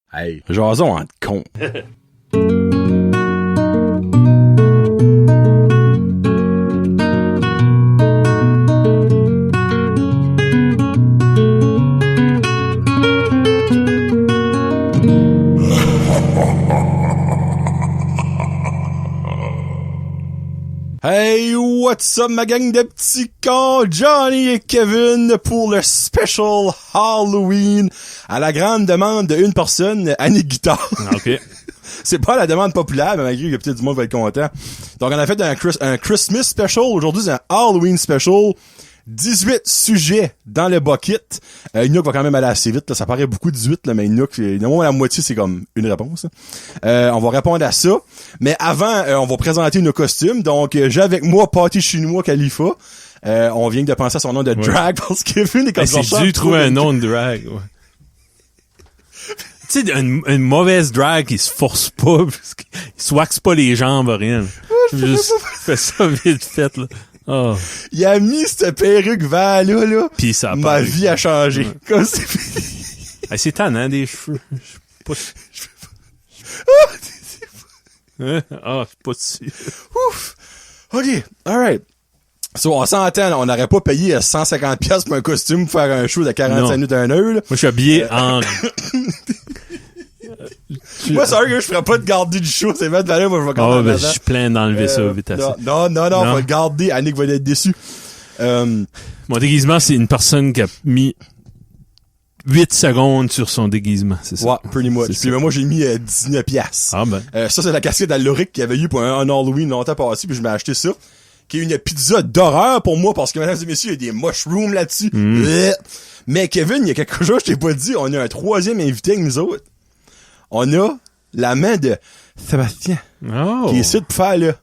Hey, jason en con. Hey, what's up ma gang de petits cons, Johnny et Kevin pour le special Halloween à la grande demande d'une personne, Annick Guitare. OK. C'est pas la demande populaire, mais malgré que peut-être du monde va être content. Donc on a fait un Christmas special, aujourd'hui c'est un Halloween special. 18 sujets dans le bucket. Inouk va quand même aller assez vite, là. Ça paraît beaucoup 18, là, mais Inouk, au moins la moitié, c'est comme une réponse. On va répondre à ça. Mais avant, on va présenter nos costumes. Donc, j'ai avec moi Pâté Chinois Khalifa. On vient de penser à son nom de drag parce que Kevin est comme ça. C'est dû trouver un nom de drag, ouais. Tu sais, une mauvaise drag qui se force pas, parce qu'il se wax pas les jambes, rien. Juste fais ça vite fait, là. Oh. Il a mis cette perruque vert là. Pis ça a ma vie a changé. Ouais. Comme c'est... Hey, c'est tannant, des cheveux. Je suis pas dessus. Ouf. OK. Alright. So, on s'entend, on n'aurait pas payé 150$ pour un costume pour faire un show de 45 minutes à 1 heure, là. Moi, je suis habillé en... Moi, c'est vrai que je ferais pas de garder du show, c'est mettre valeur, moi, je vais garder ben, je suis plein d'enlever ça vite assez. Non, on va le garder, Annick va être déçue. Mon déguisement, c'est une personne qui a mis 8 secondes sur son déguisement, c'est ça? Ouais, pretty much. Puis moi, j'ai mis 19$. Ah ben. Ça, c'est la casquette d'Aloric qu'il y avait eu pour un Halloween longtemps passé, puis je m'ai acheté ça. Qui est une pizza d'horreur pour moi, parce que, mesdames et messieurs, il y a des mushrooms là-dessus. Mais Kevin, il y a quelque chose que je t'ai pas dit, on a un troisième invité avec nous autres. On a la main de Sébastien. Oh. Qui est ici pour faire là.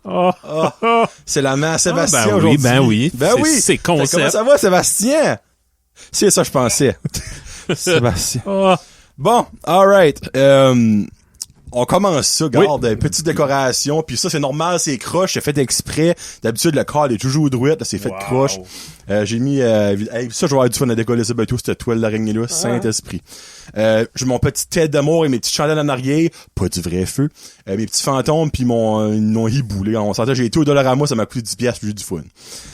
Oh. C'est la main à Sébastien ben aujourd'hui. Oui. C'est concept. Comment ça va, Sébastien? C'est ça, je pensais. Sébastien. Oh. Bon, alright. On commence ça, garde, petite décoration, puis ça, c'est normal, c'est croche, c'est fait exprès. D'habitude, le cadre est toujours droit, c'est fait de croche. J'ai mis, ça, je vais avoir du fun à décoller ça, tout, cette toile d'araignée-là, Saint-Esprit. J'ai mon petit tête d'amour et mes petites chandelles en arrière, pas du vrai feu. Mes petits fantômes, puis mon hibou, là. On s'entend, j'ai été au Dollarama, ça m'a coûté 10$, puis j'ai eu du fun.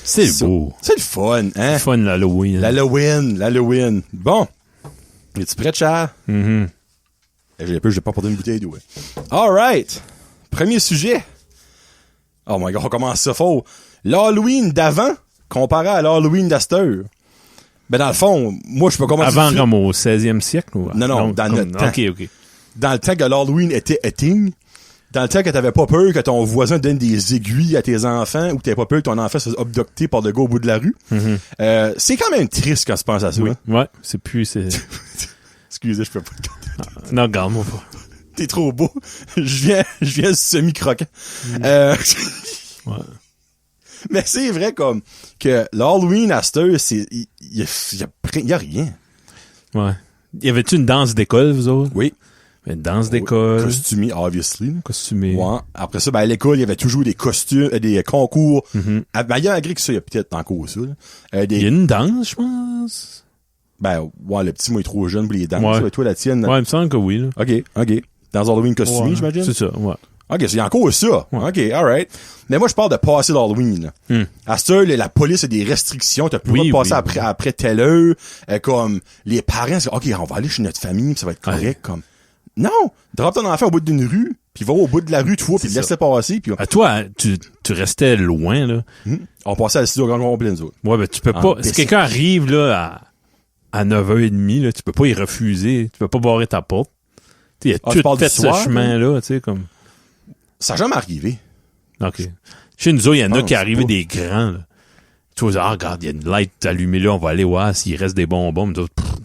C'est beau. C'est le fun, hein? C'est le fun, l'Halloween. L'Halloween. Bon. Es-tu prêt, Charles? Mm-hmm. J'ai pas porté une bouteille d'eau. Alright. Premier sujet. Oh my god, on commence ça fort. L'Halloween d'avant comparé à l'Halloween d'Asteur. Ben dans le fond, moi je peux commencer. Avant comme au 16e siècle ou? Non, dans notre temps. OK. Dans le temps que l'Halloween était a thing, dans le temps que t'avais pas peur que ton voisin donne des aiguilles à tes enfants ou que t'avais pas peur que ton enfant se fasse abducter par le gars au bout de la rue. Mm-hmm. C'est quand même triste quand tu penses à ça. Oui. Hein? Ouais, c'est... Excusez, je peux pas te garder. Non, garde-moi pas. T'es trop beau. Je viens semi-croquant. Ouais. Mais c'est vrai comme que l'Halloween à cette heure, il y a rien. Ouais. Y avait-tu une danse d'école, vous autres? Oui. Une danse d'école. Costumé, obviously. Costumé. Ouais. Après ça, ben, à l'école, il y avait toujours des costumes, des concours. Malgré que ça, il y a peut-être encore ça, là. Il y a une danse, je pense. Ben, ouais, le petit, moi, est trop jeune pour les danses. Ouais. Ouais, toi, la tienne. Ouais, il me semble que oui, là. OK. Dans Halloween costumé, ouais, j'imagine? C'est ça, ouais. OK, il y a encore ça. Ouais. OK, alright. Mais moi, je parle de passer l'Halloween, là. À cette heure, la police a des restrictions. T'as plus le droit de passer après telle heure. Comme, les parents, c'est OK, on va aller chez notre famille, pis ça va être correct, comme. Non! Drop ton enfant au bout d'une rue, puis va au bout de la rue, toi, puis laisse-le passer, puis... À toi, tu restais loin, là. On passait à la studio au grand complet, nous autres. Ouais, ben, tu peux pas... Si quelqu'un arrive, là, à 9h30, là, tu peux pas y refuser. Tu peux pas barrer ta porte. Il y a tout fait ce chemin-là, tu sais, comme... Ça n'a jamais arrivé. OK. Chez nous, il y en a qui arrivent des grands, là. Tu vois, regarde, il y a une light allumée là, on va aller voir s'il reste des bonbons.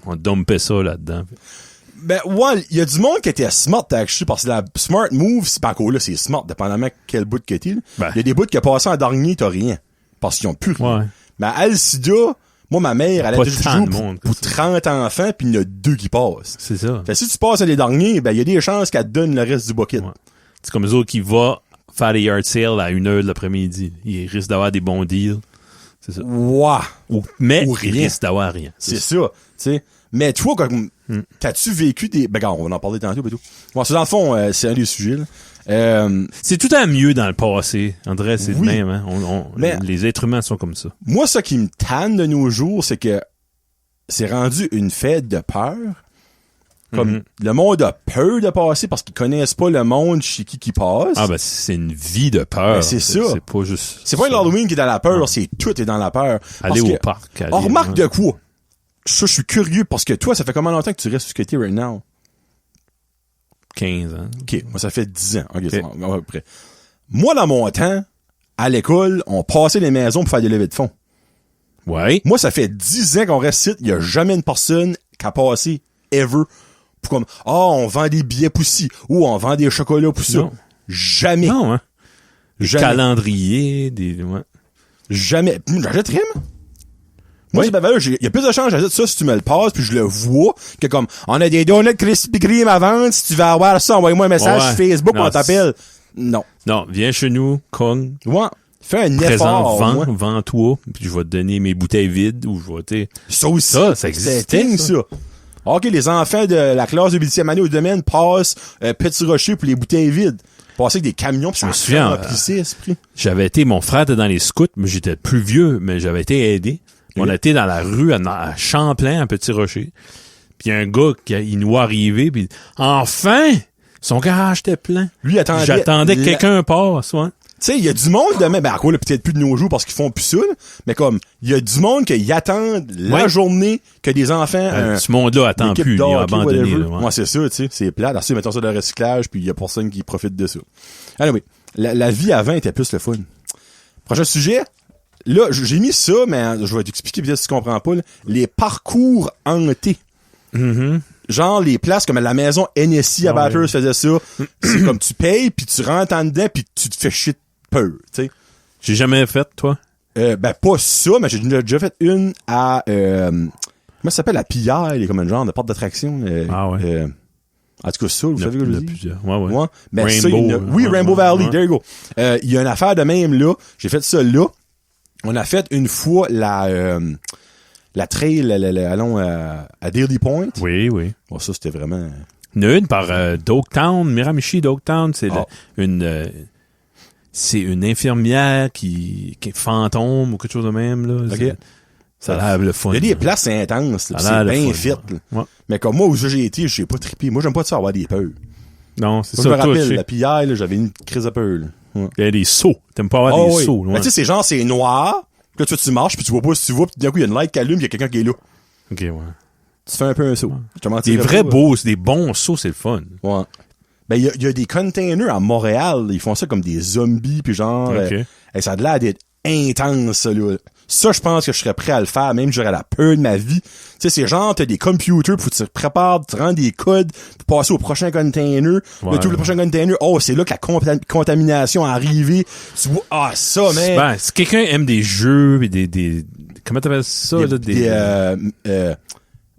On dumpait ça là-dedans. Ben, ouais, il y a du monde qui était smart, actually, parce que la smart move, c'est pas encore là, c'est smart, dépendamment quel bout que t'es, là. Il y a des bouts qui passent en dernier, t'as rien. Parce qu'ils ont plus rien. Ouais. Mais à Alcida, moi, ma mère, elle a toujours pour 30 enfants, puis il y en a 2 qui passent. C'est ça. Fait si tu passes à les derniers, ben, il y a des chances qu'elle te donne le reste du bucket. Ouais. C'est comme eux autres qui vont faire des yard sales à 1h de l'après-midi. Ils risquent d'avoir des bons deals. C'est ça. Ouais. Mais ou ils rien. risquent d'avoir rien. C'est ça. Tu sais. Mais tu vois, T'as-tu vécu des... Ben, regarde, on va en parler tantôt et tout. Bon, c'est dans le fond, c'est un des sujets, là. C'est tout à mieux dans le passé. André, c'est Oui. le même, hein. Mais- les êtres humains sont comme ça. Moi, ce qui me tanne de nos jours, c'est que c'est rendu une fête de peur. Comme le monde a peur de passer parce qu'ils connaissent pas le monde chez qui passe. Ah, ben, c'est une vie de peur. Ben, c'est ça. C'est pas juste. C'est pas l'Halloween qui est dans la peur, c'est tout est dans la peur. Aller Parce au que- parc. On remarque de quoi? Ça, je suis curieux parce que toi, ça fait combien longtemps que tu restes où tu es right now? 15 ans. OK, moi, ça fait 10 ans. OK, c'est bon, on va à peu près. Moi, dans mon temps, à l'école, on passait les maisons pour faire des levées de fonds. Ouais. Moi, ça fait 10 ans qu'on reste ici. Il y a jamais une personne qui a passé, ever, pour comme, on vend des billets pour ci, ou on vend des chocolats pour ça. Non. Jamais. Non, hein. Jamais. Calendrier, ouais. Jamais. J'achète rien, moi. Moi, Oui. c'est pas valeur. Il y a plus de chances, j'achète ça si tu me le passes, puis je le vois, que comme, on a des donuts Krispy Kreme à vendre, si tu veux avoir ça, envoie-moi un message Ouais. sur Facebook, Non, on t'appelle. Non. Non, viens chez nous, cogne, Ouais. Fais un présent, effort, moi. vends-toi, puis je vais te donner mes bouteilles vides, ou je vais, t'sais. Ça aussi. Ça existait, C'est dingue, ça. ça. OK, les enfants de la classe de 8e année au domaine passent Petit Rocher pour les bouteilles vides. Passer avec des camions, puis Je me souviens, remplissait, esprit. J'avais été, mon frère était dans les scouts, mais j'étais plus vieux, mais j'avais été aidé. Oui. On était dans la rue à Champlain, à Petit Rocher. Puis un gars il nous arrivé, puis enfin, son garage était plein. Lui, il attendait. J'attendais que quelqu'un passe, ouais. Tu sais, il y a du monde demain, ben, à quoi, là, peut-être plus de nos jours parce qu'ils font plus ça, là, mais comme, il y a du monde qui attendent la Ouais. journée que des enfants, Ce monde-là attend l'équipe plus, il a d'hockey, abandonné. whatever. Là, ouais. Ouais, c'est ça, tu sais, c'est plat. Ensuite, mettons ça dans le recyclage, puis il y a personne qui profite de ça. Anyway, la vie avant était plus le fun. Prochain sujet. Là, j'ai mis ça, mais je vais t'expliquer peut-être si tu comprends pas, là. Les parcours hantés. Mhm. Genre les places comme la maison NSI à Bathurst faisait ça. C'est comme tu payes, puis tu rentres en dedans, puis tu te fais chier de peur, tu sais. J'ai jamais fait, toi? Ben, pas ça, mais j'ai déjà fait une à... comment ça s'appelle? La Pierre, il est comme un genre de porte d'attraction. Ah ouais. En tout cas, ça, vous savez que je Il y en a dis? plusieurs. Ouais, ouais. Ouais. Ben, Rainbow, ça, oui, ouais, Rainbow ouais, Valley, ouais. there you go. Il y a une affaire de même, là. J'ai fait ça là. On a fait une fois la trail, allons à Daily Point. Oui, oui. Bon, ça, c'était vraiment... Il y en a une par Dogtown, Miramichi Dogtown, c'est Ah. c'est une infirmière qui est fantôme ou quelque chose de même, là. Ok. Ça a l'air le fun. Il y a des places intenses, là, Ça a c'est l'air le bien fun, fit. ouais. Là. Ouais. Mais comme moi, où j'ai été, j'ai pas trippé. Moi, j'aime pas ça avoir des peurs. Non, c'est Moi, ça. je me toi, rappelle, tu la sais. Pierre, là, j'avais une crise de peur. Là. Ouais. Il y a des sauts. T'aimes pas avoir Ah des oui. sauts, Mais ouais. tu sais, c'est genre, c'est noir. Puis là, tu marches, puis tu vois pas si tu vois, puis d'un coup, il y a une light qui allume, il y a quelqu'un qui est là. OK, ouais. Tu fais un peu un saut. Je te Des mentirais vrais pas, beaux, c'est des bons sauts, c'est le fun. Ouais. Ben, il y a des containers à Montréal. Ils font ça comme des zombies, puis genre... OK. Ça a l'air d'être intense, ça, là. Ça, je pense que je serais prêt à le faire, même j'aurais la peur de ma vie. Tu sais, c'est genre, t'as des computers, faut que tu te prépares, tu rends des codes, pour passer au prochain container. Ouais. Là, tout le prochain container, c'est là que la contamination est arrivée. Tu vois, ça, man. Ben, si quelqu'un aime des jeux et des comment t'appelles ça, là?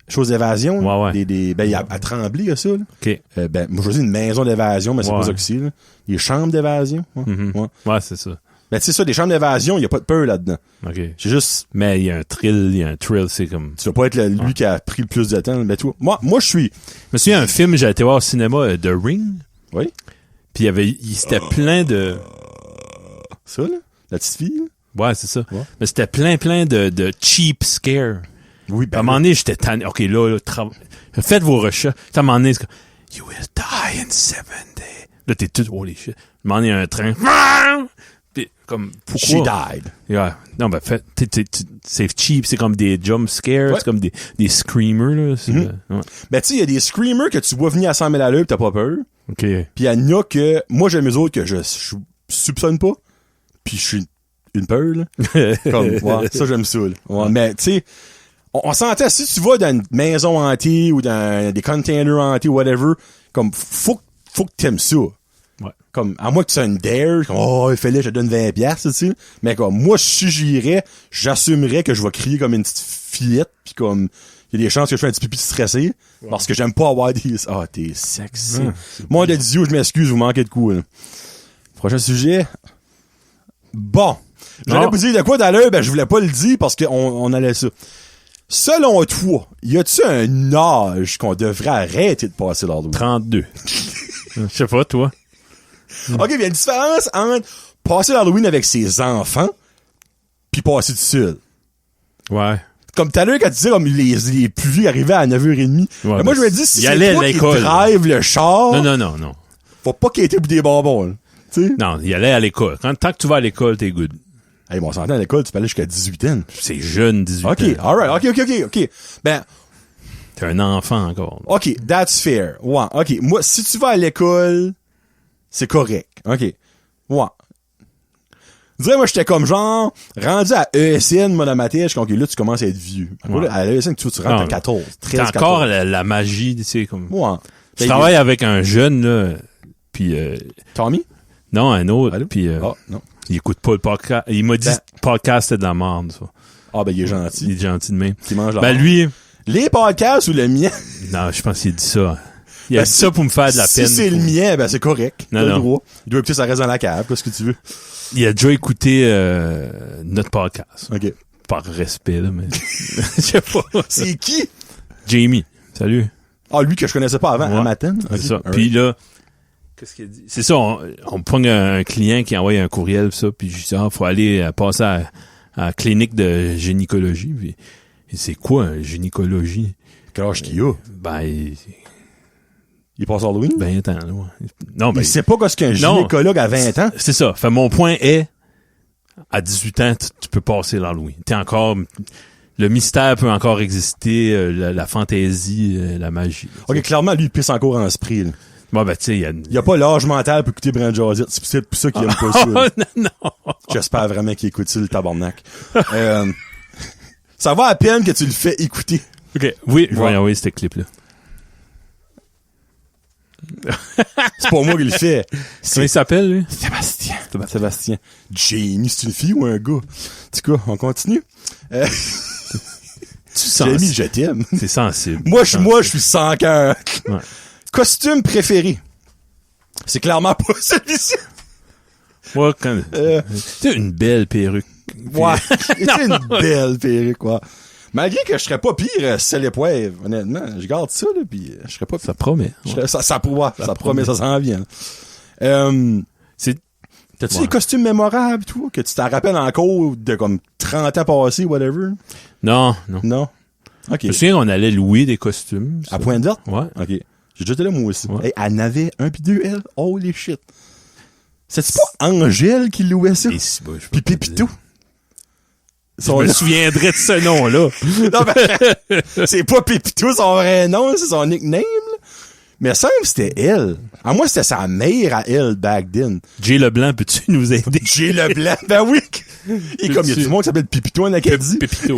Choses d'évasion. là. Ouais, ouais. Ben, il y a à Tremblay, il y a ça, là. OK. Ben, moi, je dis une maison d'évasion, mais c'est Ouais. pas ça que c'est, là. Des chambres d'évasion. Ouais. Mhm. Ouais. Ouais, c'est ça. Ben, tu sais ça, des chambres d'évasion, il y a pas de peur là-dedans. OK. C'est juste, Mais il y a un thrill, c'est comme... tu vas pas être lui qui a pris le plus de temps. Ben, toi, moi, je suis, Je me souviens, un film, j'ai été voir au cinéma, The Ring, oui, puis c'était plein de... ça, là, la petite fille, là. Ouais, c'est ça. Ouais. Mais c'était plein de cheap scare. Oui, À un moment donné, j'étais tanné. OK, là, faites vos recherches. À un moment donné, c'est comme, You will die in 7 days. Là, t'es tout, holy shit. À un moment donné, il y a un train. Puis, comme, she pourquoi? died. Yeah. Non, ben, c'est cheap. C'est comme des jump scares. Ouais. C'est comme des screamers, là. C'est, ouais. Ben, tu sais, il y a des screamers que tu vois venir à 100 000 à l'heure pis t'as pas peur. OK. Puis il y en a que, moi, j'aime eux autres que je soupçonne pas. Puis je suis une peur, là. Comme, ouais, ça, j'aime ça, là. Ouais, mais, tu sais, on s'entend, si tu vas dans une maison hantée ou dans des containers hantés ou whatever, comme, faut que t'aimes ça. Ouais. Comme, à moins que tu sois une dare, comme, fais-le, je te donne 20$, tu sais. Mais comme, moi, si j'irais, j'assumerais que je vais crier comme une petite fillette, pis comme, il y a des chances que je fais un petit pipi stressé, parce que j'aime pas avoir des, t'es sexy. Moi, de Dieu, je m'excuse, vous manquez de coups, là. Prochain sujet. Bon. J'allais Non. vous dire de quoi d'ailleurs, ben, je voulais pas le dire parce qu'on allait ça. selon toi, y a-tu un âge qu'on devrait arrêter de passer l'Halloween? 32. Je sais pas, toi. OK, il y a une différence entre passer l'Halloween avec ses enfants puis passer tout seul. Ouais. Comme tout à l'heure, quand tu disais, comme les plus vieux arrivaient à 9h30. Ouais, moi, je me dis, si il c'est allait toi à qui l'école. drive le char, Non. faut pas qu'il ait été pour des bonbons, là. Tu sais? Non, il allait à l'école. Tant que tu vas à l'école, t'es good. Hey, bon, on s'entend à l'école, tu peux aller jusqu'à 18 ans. C'est jeune, 18 OK, ans. alright, OK. Ben, T'es un enfant encore. OK, that's fair. Ouais, OK. Moi, si tu vas à l'école, c'est correct. OK. Ouais. Je dirais, moi, j'étais comme genre, rendu à ESN, moi, dans ma tête, OK, là, tu commences à être vieux. Ouais. À l'ESN, tu rentres à 14, 13, T'as encore 14. la magie, tu sais, comme... Ouais. Je travaille avec un jeune, là, puis... Tommy? non, un autre, Allô? puis Ah, non. il écoute pas le podcast. Il m'a dit Ben- que le podcast, c'était de la merde, ça. Ah, ben, il est Il gentil. est gentil de même. Il mange la Ben, merde. lui... Les podcasts ou le mien? Non, je pense qu'il a dit ça. Il a Ben, dit ça pour me faire de la si peine. c'est le mien, ben, c'est correct. Non, T'as le non. droit. Il doit écouter, ça reste dans la cave, qu'est-ce que tu veux. Il a déjà écouté notre podcast. OK. Par respect, là, mais... Je sais pas. C'est qui? Jamie. Salut. Ah, lui que je connaissais pas avant, Ouais. un matin. C'est ça. Puis là, qu'est-ce qu'il a dit? C'est ça, on pogne un client qui envoie un courriel, ça, puis je dis, faut aller passer à la clinique de gynécologie. Puis, c'est quoi, gynécologie? Quel âge qu'il a? Ben, Il passe Halloween? ben, attends, là, ouais. Non, ben, il sait pas qu'est-ce qu'un non. gynécologue à 20 ans. c'est ça. Fait, mon point est, à 18 ans, tu peux passer l'Halloween. T'es encore, le mystère peut encore exister, la fantaisie, la magie. OK, clairement, lui, il pisse encore en spray, là. Bon, ben, tu sais, Il a pas l'âge mental pour écouter Brand Josette. C'est peut-être pour ça qu'il aime pas ça. là. non. J'espère vraiment qu'il écoute ça, le tabarnak. Ça va à peine que tu le fais écouter. OK. Oui, je vais Ouais. envoyer ce clip-là. C'est pas moi qui le fais. Comment il s'appelle, lui? Sébastien. Jamie, c'est une fille ou un gars? En tout cas, on continue. Jamie, je t'aime. C'est sensible. Moi, je suis sans cœur. Ouais. Costume préféré. C'est clairement pas celui-ci. Moi, quand... C'est une belle perruque. Ouais. C'est une belle perruque, quoi. Malgré que je serais pas pire, sel et poivre, honnêtement. Je garde ça, là, pis je serais pas pire. Ça promet. Ça promet, ça s'en vient. C'est... T'as-tu Ouais. des costumes mémorables, toi, que tu t'en rappelles encore de comme 30 ans passés, whatever? Non. Non? OK. Je me souviens qu'on allait louer des costumes. À Pointe Verte? Ouais. OK. J'ai déjà été là, moi aussi. Ouais. Hey, elle en avait un pis deux, elle. Holy shit. C'est-tu pas Angèle qui louait ça? Et si, bah, je Pis peux pas Pépito? dire. Je me souviendrais de ce nom-là. Non, ben, c'est pas Pépito son vrai nom, c'est son nickname, là. Mais ça, c'était elle. À moi, c'était sa mère à elle, back then. Jay Leblanc, peux-tu nous aider? J'ai le blanc. Ben oui. Et comme il y a du monde qui s'appelle Pépito en Acadie. Pépito.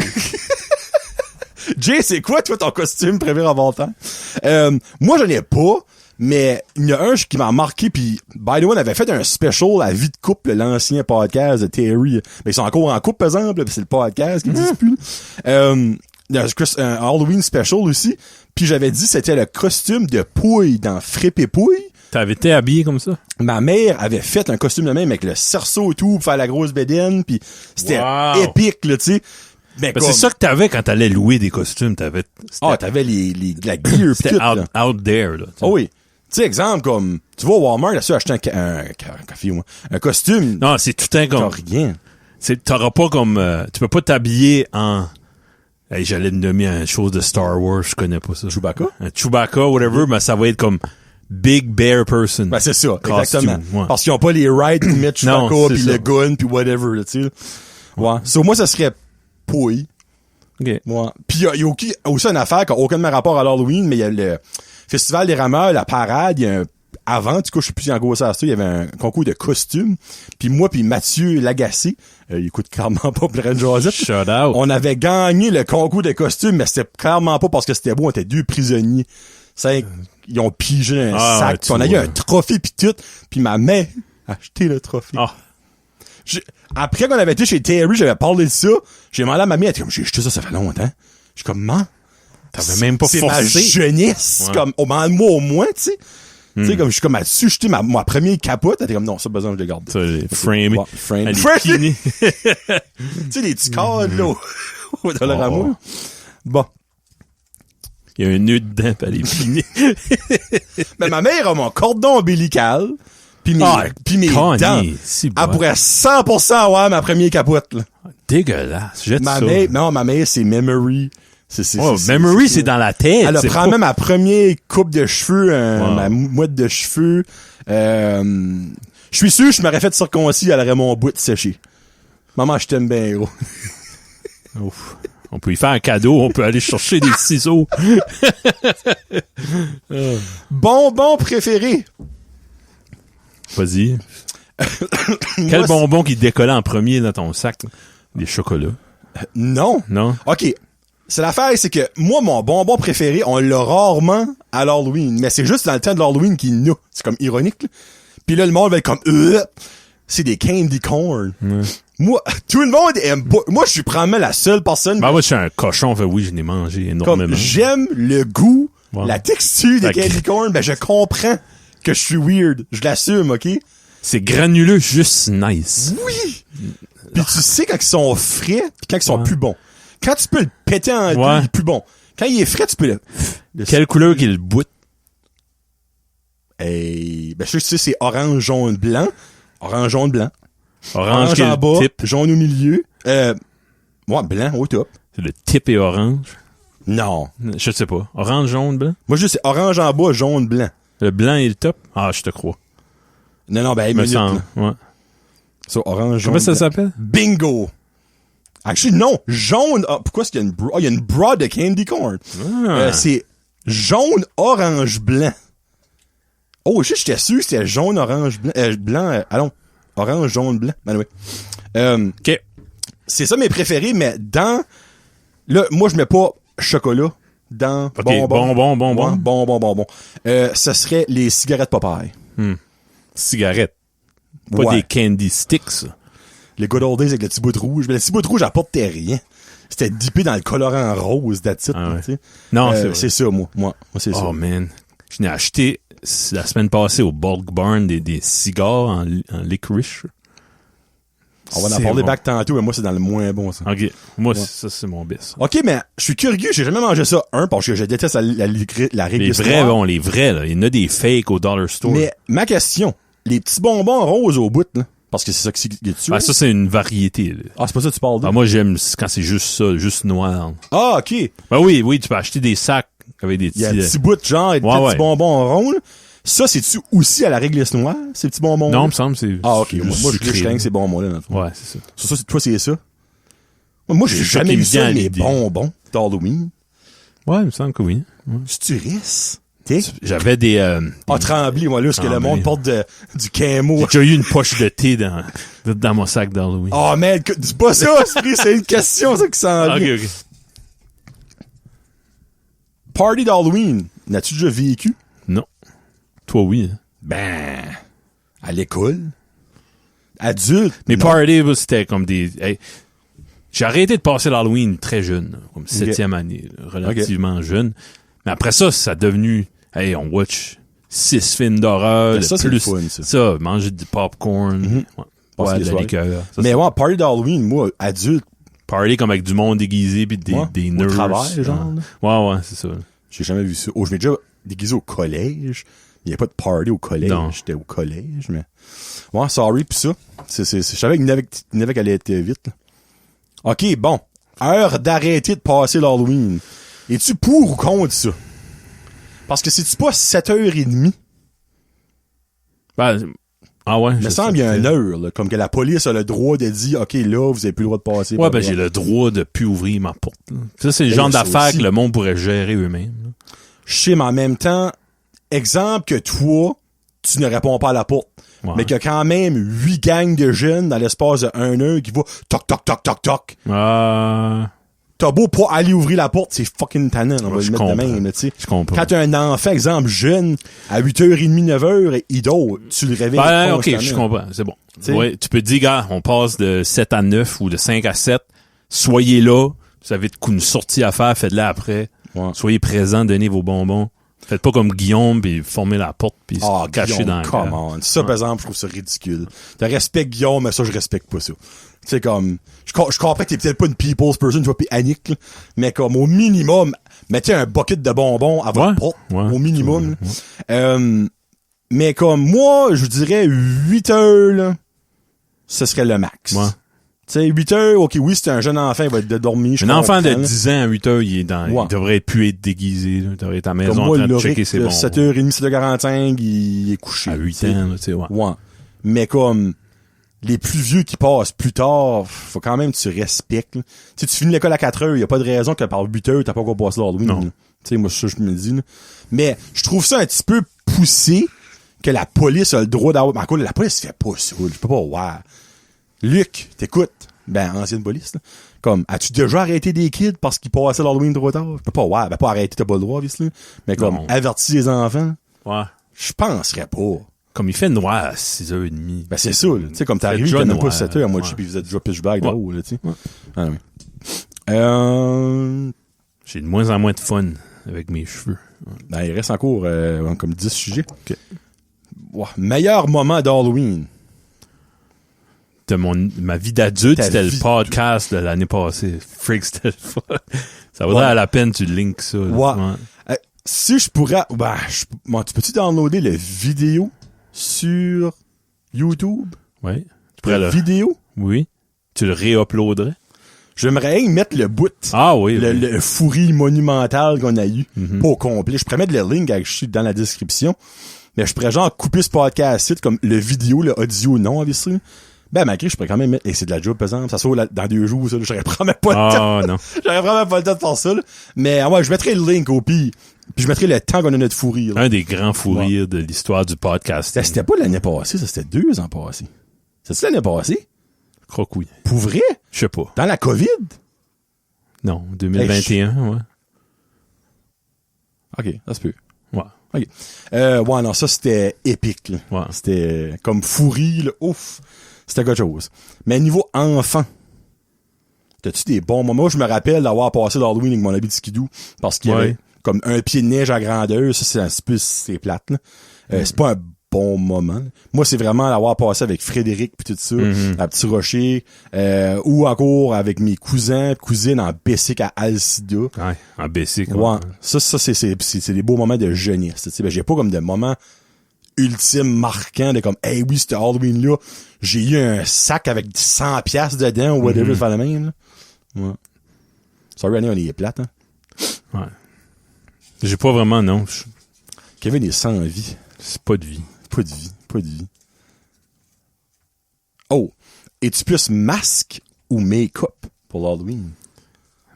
Jay, c'est quoi, toi, ton costume préféré avant le temps? Moi, j'en ai pas, mais il y a un qui m'a marqué, puis by the way, on avait fait un special à Vie de couple, l'ancien podcast de Terry. Mais ils sont encore en couple, par exemple, puis c'est le podcast qui dit plus. Il y a un Halloween special aussi, puis j'avais dit c'était le costume de Pouille dans Frippe et Pouille. T'avais été habillé comme ça? Ma mère avait fait un costume de même avec le cerceau et tout pour faire la grosse bédaine, puis c'était Wow. épique, là, tu sais. Ben, c'est ça que t'avais quand t'allais louer des costumes. T'avais... Ah, t'avais la gear pis C'était tout, là. out there, là. Oh oui. Tu sais, exemple, comme, tu vas au Walmart, là, tu as acheté un café, moi. Un costume. Non, c'est tout un T'as comme... rien. T'auras pas comme... tu peux pas t'habiller en... Hey, j'allais me nommer une chose de Star Wars, je connais pas ça. Chewbacca? Un Chewbacca, whatever, mais ça va être comme Big Bear Person. Ben, c'est ça, Costume, exactement. ouais. Parce qu'ils ont pas les rights pour mettre Non, Chewbacca c'est pis ça. le gun pis whatever, là, tu sais. Ouais. So, moi, ça serait Pouille. OK. Ouais. Pis il y a aussi une affaire qui a aucun rapport à l'Halloween, mais il y a le Festival des rameurs, la parade, il y a avant, du coup, je sais plus si en gros ça, il y avait un concours de costumes. Puis moi puis Mathieu Lagacé, il écoute clairement pas Brand Josette. Shut out. On avait gagné le concours de costumes, mais c'était clairement pas parce que c'était beau, on était deux prisonniers. Ils ont pigé un Ah, sac, ouais, puis on a eu un trophée pis tout, puis ma mère a acheté le trophée. Ah. Après qu'on avait été chez Terry, j'avais parlé de ça, j'ai demandé à ma mère, elle était comme, j'ai acheté ça fait longtemps. Je suis comme, man, T'avais même pas c'est ma forcé. jeunesse, Ouais. comme, moi au moins, tu sais. Tu sais, comme, je suis comme, as-tu jeté ma première capote? Elle était comme, non, ça, besoin, je le garde. Ça, les framé. Ouais, frame. Elle est Framé. pinée. Tu sais, les petits cadres, là, dans le Oh. rameau. Bon. Il y a un nœud dedans, pis elle est finie. Mais ma mère a mon cordon ombilical, pis mes dents. Si Elle pourrait 100% avoir ma première capote, là. Dégueulasse. Jette Ma ça. mère, c'est memory. Memory, c'est dans la tête. Elle a c'est prend pas- même ma première coupe de cheveux, Wow. ma mouette de cheveux. Je suis sûr que je m'aurais fait circoncis, elle aurait mon bout de séché. Maman, je t'aime bien, gros. Ouf. On peut y faire un cadeau, on peut aller chercher des ciseaux. Bonbon préféré. Vas-y. Quel Moi, bonbon qui décollait en premier dans ton sac? Des chocolats. Non. Non? OK. C'est l'affaire, c'est que moi, mon bonbon préféré, on l'a rarement à l'Halloween. Mais c'est juste dans le temps de l'Halloween qu'il nous. C'est comme ironique, là. Puis là, le monde va être comme, c'est des candy corn. Ouais. Moi, tout le monde aime pas. Moi, je suis probablement la seule personne. Ben, moi, je suis un cochon, fait oui, je l'ai mangé énormément. Comme, j'aime le goût, Ouais. la texture des Fait que- candy corn. Ben, je comprends que je suis weird. Je l'assume, OK? C'est granuleux, juste nice. Oui! Puis tu sais quand ils sont frais, puis quand ils sont Ouais. plus bons. Quand tu peux le péter en deux, Ouais. il est plus bon. Quand il est frais, tu peux le Quelle couleur qu'il bout? Hey, ben, je sais que tu sais, c'est orange, jaune, blanc. Orange, jaune, blanc. Orange, en quel bas, type? jaune au milieu. Ouais, blanc au top. C'est le type est orange. Non. Je sais pas. Orange, jaune, blanc? Moi, juste, c'est orange en bas, jaune, blanc. Le blanc est le top? Ah, je te crois. Non, ben, Me minute, semble. là. Ouais. Ça, orange, jaune, Comment ça blanc. s'appelle? Bingo! Actually, non. Jaune, pourquoi est-ce qu'il y a une bra? Ah, il y a une bra de candy corn. Ah. C'est jaune, orange, blanc. Oh, j'étais sûr que c'était jaune, orange, blanc. Blanc, allons. Orange, jaune, blanc. Ben oui. OK. C'est ça mes préférés, mais dans... Là, moi, je mets pas chocolat dans OK, bonbon. bonbon. Ce serait les cigarettes Popeye. Cigarette. Pas Ouais. des candy sticks, ça. Les good old days avec le petit bout de rouge. Mais le petit bout de rouge apportait rien. C'était dippé dans le colorant rose, that's it, Ah ouais. tu sais. Non, c'est vrai. c'est ça, moi. Moi, c'est ça. Oh, man. Je n'ai acheté la semaine passée au Bulk Barn des cigares en licorice. On va en C'est parler bon. back tantôt, mais moi, c'est dans le moins bon, ça. OK. Moi, Ouais. ça, c'est mon best. OK, mais je suis curieux. J'ai jamais mangé ça. Parce que je déteste la règle Les vrais, bon, les vrais, là. Il y en a des fakes au dollar store. Mais ma question, les petits bonbons roses au bout, là, parce que c'est ça qui est dessus. Ah, ça, c'est une variété, là. Ah, c'est pas ça que tu parles de? Ah, moi, j'aime quand c'est juste ça, juste noir. Ah, OK. Ben oui, tu peux acheter des sacs avec des Il y a un petits... petit bout de genre et des Ouais, petits ouais. bonbons ronds. Là. Ça, c'est-tu aussi à la réglisse noire, ces petits bonbons? Non, il là? me semble c'est... Ah, OK. c'est Moi, juste je sucré, crains là. que ces bonbons-là. dans le fond. Ouais, c'est ça. Ça, toi, c'est ça? Moi, j'ai C'est ça jamais qui vu me vient ça, à mes l'idée. bonbons d'Halloween. Ouais, il me semble que oui. Ouais. C'est-tu risque? T'es? J'avais des... Ah, Tremblay, moi, là, parce que le Tremblay. monde porte du camo. J'ai déjà eu une poche de thé dans mon sac d'Halloween. Oh, man, dis pas ça, esprit, c'est une question, ça, qui s'en vient. OK. Party d'Halloween, n'as-tu déjà vécu? Non. Toi, oui. Hein. Ben, à l'école. Adulte. Mes non. parties, bah, c'était comme des... hey, j'ai arrêté de passer l'Halloween très jeune, là, comme 7e année, là, relativement jeune. Mais après ça, ça a devenu... Hey, on watch 6 films d'horreur. Ben, ça, c'est le plus fun, ça. ça, manger du popcorn. Ouais, Passer ouais, les de la soirées. liqueur. Ça, Mais ouais, party d'Halloween, moi, adulte, party comme avec du monde déguisé puis des, Ouais, des au nurses. travail, genre, Ouais, c'est ça. j'ai jamais vu ça. Oh, je m'ai déjà déguisé au collège. Il n'y a pas de party au collège. Non. J'étais au collège, mais... Ouais, sorry, pis ça. Je savais qu'il y en avait qu'elle allait être vite. Là. OK, bon. Heure d'arrêter de passer l'Halloween. Es-tu pour ou contre ça? Parce que c'est-tu pas 7h30? Ben, ah ouais. Il me semble qu'il y a une heure, là, comme que la police a le droit de dire, OK, là, vous avez plus le droit de passer. Ouais, ben j'ai le droit de plus ouvrir ma porte. Là. Ça, c'est le Ben, genre ça d'affaires aussi. que le monde pourrait gérer eux-mêmes. Là. Je sais, mais en même temps, exemple que toi, tu ne réponds pas à la porte. Ouais. Mais qu'il y a quand même 8 gangs de jeunes dans l'espace de 1 heure qui vont toc, toc, toc, toc, toc. T'as beau pas aller ouvrir la porte, c'est fucking tannant, on va Ouais, le je mettre de comprends. même, tu sais. Je comprends. Quand t'as un enfant, exemple, jeune, à 8h30, 9h, il dort, tu le réveilles. Ben, ok, constamment. je comprends. C'est bon. T'sais. Ouais, tu peux te dire, gars, on passe de 7 à 9 ou de 5 à 7. Soyez là. Vous avez une sortie à faire, faites-la après. Ouais. Soyez présents, donnez vos bonbons. Faites pas comme Guillaume pis former la porte pis se cacher dans le come on. Ça, par exemple, je trouve ça ridicule. Tu respectes Guillaume, mais ça, je respecte pas ça. Tu sais, comme, je comprends que t'es peut-être pas une people's person, tu vois, pis Annick, là, mais comme, au minimum, mettez un bucket de bonbons à votre porte, au minimum. Mais comme, moi, je vous dirais 8 heures, là, ce serait le max. Ouais. Tu sais, 8 heures, ok, oui, c'est un jeune enfant, il va être dormir. Un enfant de 10 ans à 8 heures, il devrait plus être déguisé, là. Il devrait être à la maison moi, en train de checker ses bonbons. 7h30, 7h45, il est couché. À 8 ans, tu sais, ouais. Mais comme, les plus vieux qui passent plus tard, faut quand même que tu respectes, là. Tu sais, tu finis l'école à 4 heures, y a pas de raison que par 8 heures, t'as pas encore passé l'Halloween. Non. Tu sais, moi, ça, je me dis, là. Mais, je trouve ça un petit peu poussé que la police a le droit d'avoir, mais encore, la police fait pas ça, je peux pas voir. Luc, t'écoutes? Ben, ancienne police, là. Comme, as-tu déjà arrêté des kids parce qu'ils passaient l'Halloween trop tard? Je peux pas voir. Ben, pas arrêter, t'as pas le droit, obviously. Mais comme, avertir les enfants. Ouais. Je penserais pas. Comme il fait noir à 6h30. Ben, c'est ça, là. Tu sais, comme t'es arrivé, t'as même pas 7h à moi de chip, pis vous êtes déjà pitchback de haut, là, tu sais. Ah, oui. J'ai de moins en moins de fun avec mes cheveux. Ben, il reste encore, comme 10 sujets. Okay. Wow. Meilleur moment d'Halloween. De ma vie d'adulte, c'était le podcast de l'année passée. Freak, c'était le fun. Ça vaudrait à la peine, tu links ça. Si je pourrais, tu peux-tu downloader la vidéo sur YouTube? Oui. Tu pourrais la vidéo? Oui. Tu le réuploaderais? J'aimerais mettre le bout. Ah oui. Le fourri monumental qu'on a eu. Pas au complet. Je pourrais mettre le link dans la description. Mais je pourrais genre couper ce podcast comme le vidéo, le audio, non, obviously. Ben, malgré, je pourrais quand même mettre, et c'est de la job pesante, ça sort dans 2 jours, ça, j'aurais vraiment pas le temps. Ah, non. J'aurais vraiment pas le temps de faire ça, là. Mais, ouais, je mettrais le link au pire. Puis je mettrais le temps qu'on a notre fou rire. Un des grands fous rires de l'histoire du podcast. C'était pas l'année passée, ça, c'était 2 ans passés. C'est l'année passée? Crocouille. Pour vrai? Je sais pas. Dans la COVID? Non, 2021, ouais. Ok, ça se peut. Ouais. Ok. Ouais, non, ça, c'était épique, là. Ouais. C'était comme fou rire, là. Ouf. C'était quelque chose. Mais niveau enfant, t'as-tu des bons moments? Moi, je me rappelle d'avoir passé l'Halloween avec mon habit de skidoo parce qu'il y avait comme un pied de neige à grandeur. Ça, c'est un petit peu, c'est plate, là. C'est pas un bon moment, là. Moi, c'est vraiment l'avoir passé avec Frédéric pis tout ça, à Petit Rocher, ou encore avec mes cousins, cousines en Bessic à Alcida. Ouais, en Bessic. Ouais. Ça, c'est des beaux moments de jeunesse. Tu sais, ben, j'ai pas comme de moments ultime marquant de comme hey oui c'était Halloween là j'ai eu un sac avec 100 piastres dedans ou whatever faire le même là. Ouais. Sorry Annie, on est plate, hein. Ouais. J'ai pas vraiment non. Kevin est sans vie. C'est pas de vie. Pas de vie. Oh, es-tu plus masque ou make-up pour l'Halloween?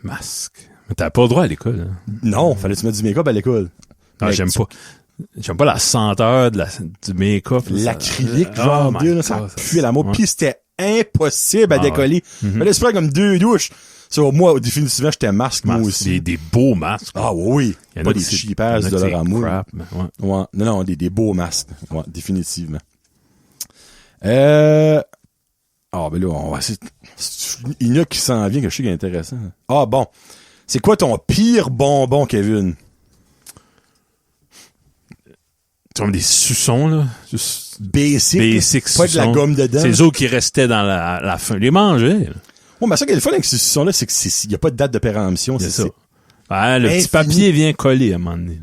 Masque. Mais t'as pas le droit à l'école, hein. Non, fallait que tu mettes du make-up à l'école. Non, J'aime pas la senteur du make-up. L'acrylique, genre, ça pue la mot. Pis c'était impossible à décoller. Fallait se faire comme 2 douches. So, moi, définitivement, j'étais masque, moi aussi. Des beaux masques. Ah oui. Pas des cheapasses de leur amour. Ouais. Non, des beaux masques. Ouais, définitivement. Ben là, on va essayer. Il y en a qui s'en vient que je sais qui est intéressant. Ah bon. C'est quoi ton pire bonbon, Kevin? Comme des suçons, là. Juste basic suçons. Pas de la gomme dedans. C'est les autres qui restaient dans la fin. Les manger. Ouais, mais ça qui est le fun avec ces suçons-là, c'est qu'il n'y a pas de date de péremption. C'est ça. Ouais, le petit papier vient coller à un moment donné.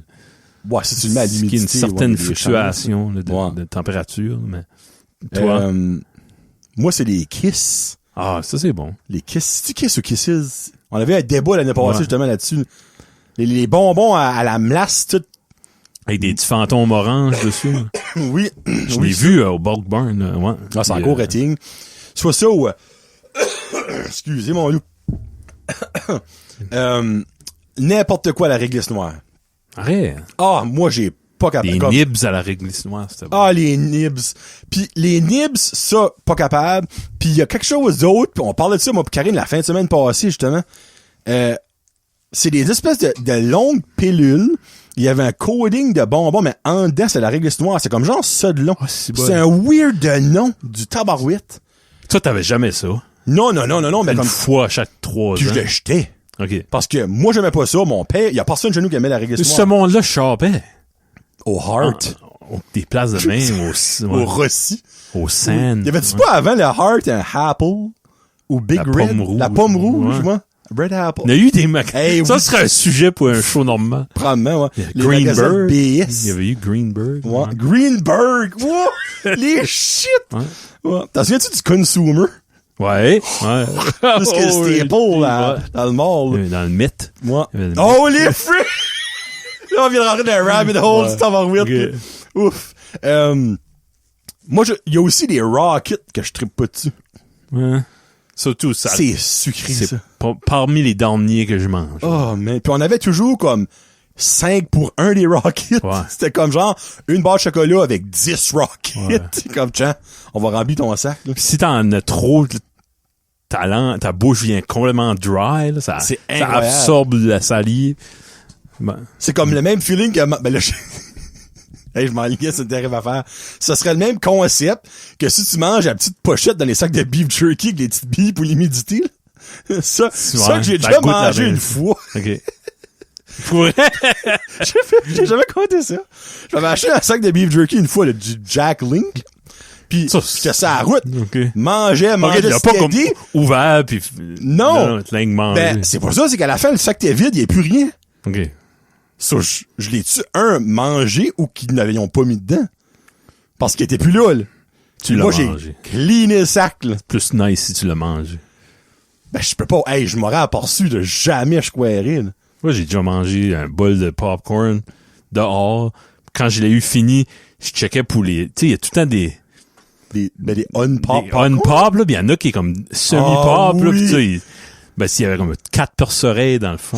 Ouais, si tu le mets à l'humidité. Il y a une certaine fluctuation de température, mais toi? Moi, c'est les Kiss. Ah, ça, c'est bon. Les Kiss. C'est-tu Kiss ou Kisses? On avait un débat l'année passée, justement, là-dessus. Les bonbons à la melasse, tout. Avec des petits fantômes oranges dessus. Oui. Je l'ai vu au Bulk Barn. Ouais. Ah, c'est encore rating. Soit ça ou... Excusez mon loup. N'importe quoi à la réglisse noire. Arrête. Ah, moi, j'ai pas capable. Des nibs à la réglisse noire, c'était bon. Ah, les nibs. Puis les nibs, ça, pas capable. Puis il y a quelque chose d'autre. Puis on parlait de ça, moi, puis Karine, la fin de semaine passée, justement. C'est des espèces de longues pilules. Il y avait un coding de bonbons, mais en dedans, c'est la réglisse noire. C'est comme genre ça de long. Oh, c'est un weird de nom du tabarouette. Toi, t'avais jamais ça? Non, mais une comme... fois chaque 3 ans. Puis je le jetais. OK. Parce que moi, j'aimais pas ça. Mon père, il y a personne chez nous qui aimait la réglisse noire. Ce monde-là chapait. Au Heart. Des places de même, Au Rossi. au Seine. Y avait-tu pas avant le Heart un Apple? Ou Big La Red? pomme rouge. La pomme rouge, Ouais. moi. Red Apple. Il y a eu des magasins. Hey, ça oui. serait un sujet pour un show normal. Probablement, ouais. Les Greenberg. magasins BS. Il y avait eu Greenberg. Ouais. Greenberg. Wow. Les shit. Ouais. Ouais. T'en souviens-tu du Consumer? Ouais. Parce que c'était pas dans le mall. Dans le mythe. Moi. Il y avait le Oh, les frics! Là, on vient de rentrer dans un rabbit hole, Ouais. tu t'en vas vite. Ok. Ouf. Moi, il y a aussi des Rockets que je trippe pas dessus. Ouais. Surtout ça. C'est sucré, C'est ça. parmi les derniers que je mange. Oh, man. Puis on avait toujours comme 5 pour 1 des Rockets. Ouais. C'était comme genre une barre de chocolat avec 10 Rockets. Ouais. C'est comme, tiens, on va remplir ton sac. Là. Puis si t'en as trop, ta bouche vient complètement dry, là, ça C'est ça incroyable. absorbe la salive. Ben, C'est comme le même feeling que... Ben là, hey, je m'enlignais, c'est terrible à faire. Ce serait le même concept que si tu manges la petite pochette dans les sacs de beef jerky avec les petites billes pour l'humidité. Là. Ça que j'ai ça déjà goûte la mangé même. une fois. OK. Pour vrai? J'ai jamais compté ça. J'avais acheté un sac de beef jerky une fois, du Jack Link. Puis Ça, j'étais sur la route. OK. Mangeais Il a pas comme steady. ouvert puis Non. t'as rien que mangé. Ben, c'est pour ça, c'est qu'à la fin, le sac était vide, il n'y a plus rien. OK. Ça, je l'ai-tu, mangé ou qu'ils n'avaient pas mis dedans? Parce qu'il était plus là. Tu l'as Moi, j'ai mangé. cleané le sac, là. Plus nice si tu l'as mangé. Ben, je peux pas. Hey, je m'aurais aperçu de jamais je croirais, là. Moi, j'ai déjà mangé un bol de popcorn dehors. Quand je l'ai eu fini, je checkais pour les... Tu sais, il y a tout le temps des Des unpop. on-pop, là, puis il y en a qui est comme semi-pop, Ah, là, oui. pis tu sais, ben, s'il y avait comme 4 perce-oreilles dans le fond.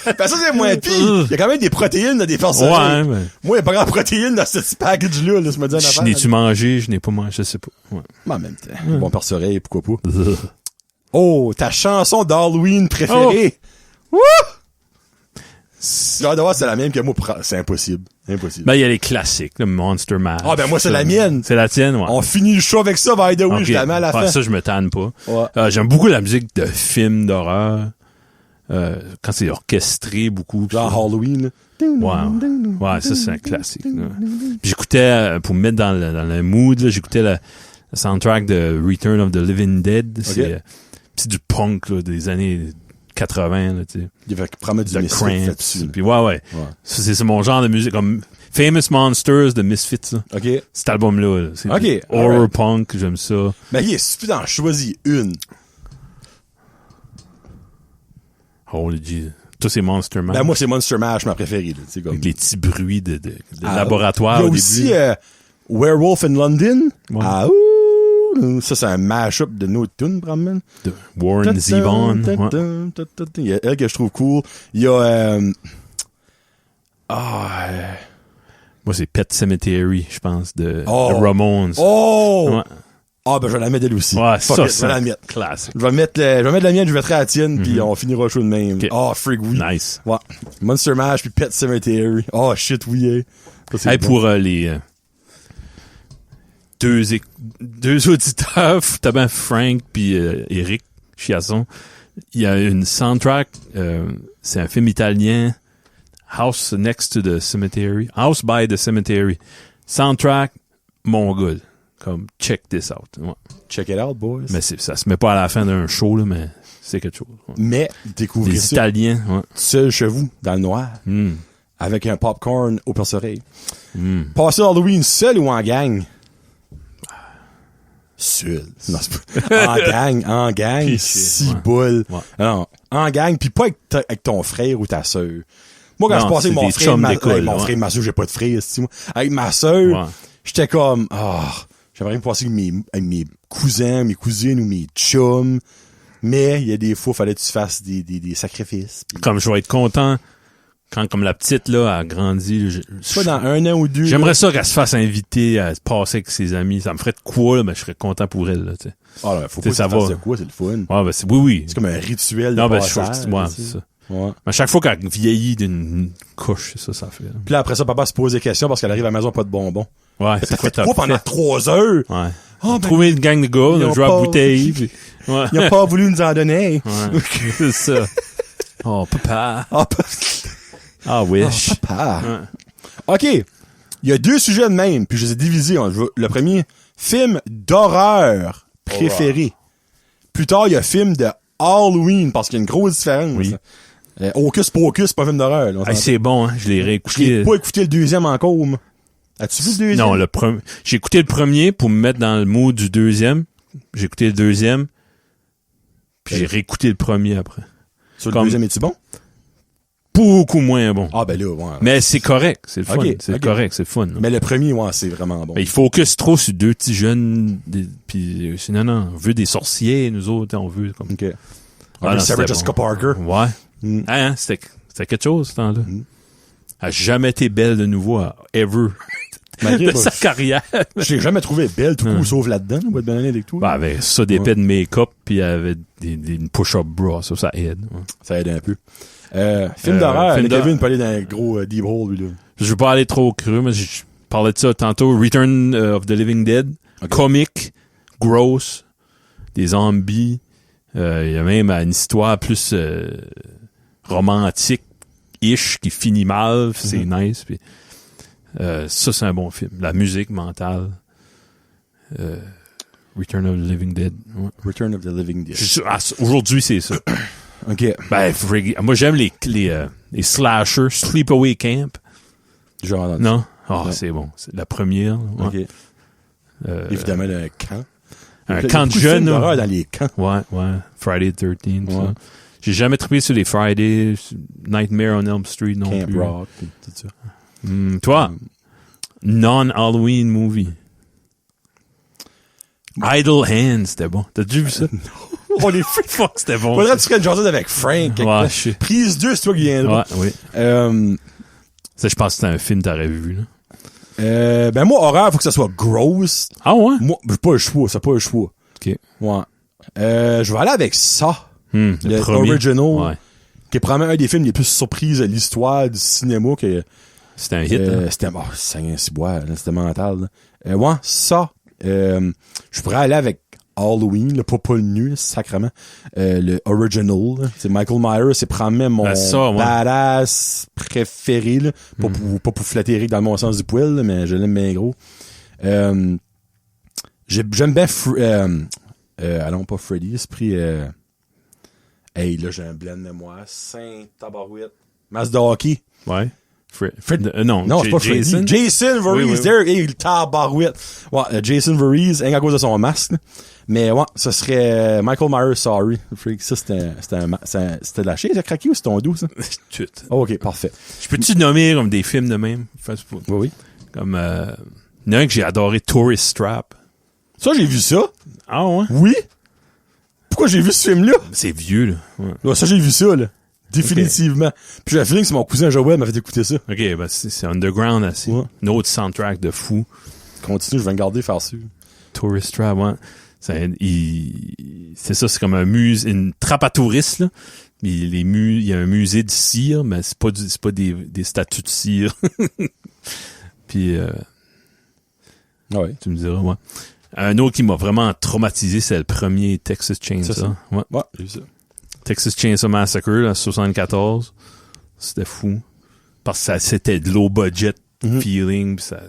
Ben, ça, c'est moins pire. Il y a quand même des protéines dans des personnes. Ouais, ben. Moi, il y a pas grand protéines dans ce petit package-là, là, je me dis une Je affaire. n'ai-tu mangé, je n'ai pas mangé, je sais pas. Ouais. Mais en même temps. Bon perce-oreille, pourquoi pas. Oh, ta chanson d'Halloween Oh. préférée. Wouh! J'ai hâte de voir si c'est la même que moi. C'est impossible. Impossible. Ben, il y a les classiques, le Monster Mash. Ah, ben, moi, c'est la mienne. C'est la tienne, ouais. On finit le show avec ça, by the way, Ok. je la mets à la Ouais, fin. ça, je me tanne pas. Ouais. J'aime beaucoup la musique de films d'horreur. Quand c'est orchestré beaucoup. pis Genre ça. Halloween, là. Ouais, ça, c'est un classique. Là. Puis j'écoutais, pour me mettre dans le mood, là, j'écoutais le soundtrack de Return of the Living Dead. C'est du punk là, des années 80. Là, tu sais. Il va promettre du The Misfits Cramps. là-dessus. Puis ouais. Ça, c'est mon genre de musique. Comme Famous Monsters de Misfits. Là. OK. Cet album-là. Là. C'est Ok, du horror alright. punk, j'aime ça. Mais il est suffisant, choisis une. Holy Jesus. Tous ces Monster Mash. Ben, moi, c'est Monster Mash, ma préférée, là. C'est comme... Avec les petits bruits de Ah, laboratoire il y a au aussi début. Werewolf in London. Ouais. Ah, ouh! Ça, c'est un mash-up de nos tunes, probablement. De Warren Zevon. Ouais. Il y a elle que je trouve cool. Il y a... Moi, c'est Pet Cemetery, je pense, de Oh. Ramones. Oh! Ouais, Ah, ben, je vais la mettre elle aussi. ouais Fuck ça, it, je vais la c'est mettre. classique. Je vais mettre la mienne, je mettrai la tienne, puis on finira le show de même. Ok. Oh, frig, oui. Nice. Ouais. Monster Mash, puis Pet Cemetery. Oh, shit, oui, hey. Ça, c'est Hey, bon. pour les deux auditeurs, notamment Frank puis Eric Chiasson, il y a une soundtrack, c'est un film italien, House Next to the Cemetery, House by the Cemetery. Soundtrack, mon gars. Comme, check this out. Ouais. Check it out, boys. Mais ça se met pas à la fin d'un show, là, mais c'est quelque chose. Ouais. Mais, découvrez Les ça Italiens, ouais. seul chez vous, dans le noir, Mm. avec un popcorn au perce-oreille. Mm. Passer Halloween seul ou en gang? Seul. Non, c'est pas... En gang, Cliché, si ouais. boule. Ouais. Non, en gang, puis pas avec ton frère ou ta sœur. Moi, quand Non, je passais c'est mon des frère, chums d'école, avec mon ouais. frère, ma soeur, j'ai pas de frère, moi. Avec ma soeur, Ouais. j'étais comme, j'aimerais me passer avec mes cousins, mes cousines ou mes chums. Mais, il y a des fois, fallait que tu fasses des sacrifices. Puis, Comme je vais être content quand comme la petite là a grandi. soit dans un an ou deux. J'aimerais là. ça qu'elle se fasse inviter à se passer avec ses amis. Ça me ferait de quoi là, mais je serais content pour elle là. Tu sais. Ah, là, faut Tu pas sais, que ça tu fasses va. de quoi, c'est le fun. Ouais, ben oui. C'est comme un rituel de Non, ben passage. ouais, tu sais. c'est ça. Ouais. Mais à chaque fois qu'elle vieillit d'une couche, ça fait. Puis là, après ça, papa se pose des questions parce qu'elle arrive à la maison pas de bonbons. Ouais, T'as c'est quoi fait quoi pendant 3 heures? Ouais. Oh, ben, Trouver une gang de gars, ils là, ont jouer à pas- bouteille. Puis... Ouais. il a pas voulu nous en donner. Ouais. C'est ça. Oh, papa. Ah, Ah, wish. papa. Ouais. OK. Il y a 2 sujets de même, puis je les ai divisés. Le premier, film d'horreur préféré. Plus tard, il y a film de Halloween, parce qu'il y a une grosse différence. Oui. Hocus Pocus, c'est pas un film d'horreur. Là, C'est bon, hein. Je l'ai je réécouté. l'ai pas écouté le deuxième encore, moi. As-tu vu le deuxième? Non, le premier. J'ai écouté le premier pour me mettre dans le mood du deuxième. J'ai écouté le deuxième. Puis j'ai réécouté le premier après. Sur le deuxième, est-tu bon? Beaucoup moins bon. Ah, ben là, ouais. Mais c'est correct. C'est le fun. Ok, C'est ok. correct, c'est le fun. Là. Mais le premier, ouais, c'est vraiment bon. Mais il focus trop sur 2 petits jeunes. Puis non, on veut des sorciers, nous autres. On veut comme... OK. Ah, non, Sarah c'était Jessica bon. Parker. Ouais. Mm. Hein, c'était quelque chose, ce temps-là. Elle a jamais été belle de nouveau, ever. Malgré, De sa carrière. je l'ai jamais trouvé belle, tout coup, sauf là-dedans, on va te donner avec tout. Ben, avec ça, des pets de make-up, puis avec une push-up bra, ça aide. Ouais. Ça aide un peu. Film d'horreur, film Kevin peut aller dans un gros deep hole, lui, là. Je veux pas aller trop creux, mais je parlais de ça tantôt. Return of the Living Dead. Okay. Comique, gross, des zombies. Il y a même une histoire plus romantique-ish qui finit mal. C'est nice. Puis, ça, c'est un bon film. La musique mentale. Return of the Living Dead. Ouais. Return of the Living Dead. Aujourd'hui, c'est ça. OK. Ben, moi, j'aime les slashers. Sleepaway Camp. Genre, Non? Ah, Ouais. c'est bon. C'est la première. Ouais. OK. Évidemment, le camp. Un Il y a camp de beaucoup jeunes. films là. d'horreur dans les camps. Ouais. Friday the 13th. Ouais. Ça. J'ai jamais trippé sur les Friday, Nightmare on Elm Street non Camp plus. Rock, tout ça. Toi, non-Halloween movie. Idle Hands, c'était bon. T'as déjà vu ça? On est fou. Fuck, c'était bon. Faudrait que tu ferais une journée avec Frank. Ouais, je sais. Prise 2, c'est toi qui viendras. Ouais, oui. Ça, je pense que c'était un film que t'aurais vu, là. Ben moi, horreur, faut que ça soit gross. Ah ouais? Moi, j'ai pas le choix, c'est pas le choix. OK. Ouais. Je vais aller avec ça. Le premier. Original. Ouais. Qui est probablement un des films les plus surprises de l'histoire du cinéma. C'était un hit, hein? C'était, c'est bois, c'était mental. Ouais, ça. Je pourrais aller avec Halloween, là, pas le nu, sacrément. Le original, là. C'est Michael Myers, c'est probablement mon badass préféré, là. Pas pour flatter Eric dans le bon sens du poil, là, mais je l'aime bien gros. J'aime bien allons pas Freddy, esprit hey, là, j'ai un blanc de mémoire. Saint-Tabarouette. Masque de hockey. Ouais. Non, c'est pas Jason. Freddy. Jason Voorhees, oui. there, hey, le tabarouette. Ouais, Jason Voorhees, à cause de son masque. Là. Mais ouais, ce serait Michael Myers, sorry. Ça, c'était de la chaise à craquer ou c'était ton dos, ça? Tout. Oh, ok, parfait. Je peux-tu nommer comme des films de même? Oui. Comme, il y en a un que j'ai adoré, Tourist Trap. Ça, j'ai vu ça. Ah ouais? Oui. Pourquoi j'ai vu ce film-là? C'est vieux, là. Ouais. Ouais, ça, j'ai vu ça, là. Définitivement. Puis j'ai la feeling que c'est mon cousin Joël m'a fait écouter ça. OK, ben c'est underground assez. Ouais. Une autre soundtrack de fou. Continue, je vais me garder faire ça. Tourist Trap, ouais. C'est ça, c'est comme une trappe à touristes, là. Il y a un musée de cire, mais c'est pas des statues de cire. Puis, Ouais. tu me diras, ouais. Un autre qui m'a vraiment traumatisé, c'est le premier Texas Chainsaw. C'est ça. Ouais. Ouais, j'ai vu ça. Texas Chainsaw Massacre, là, 74. C'était fou. Parce que c'était de low budget feeling. Pis ça,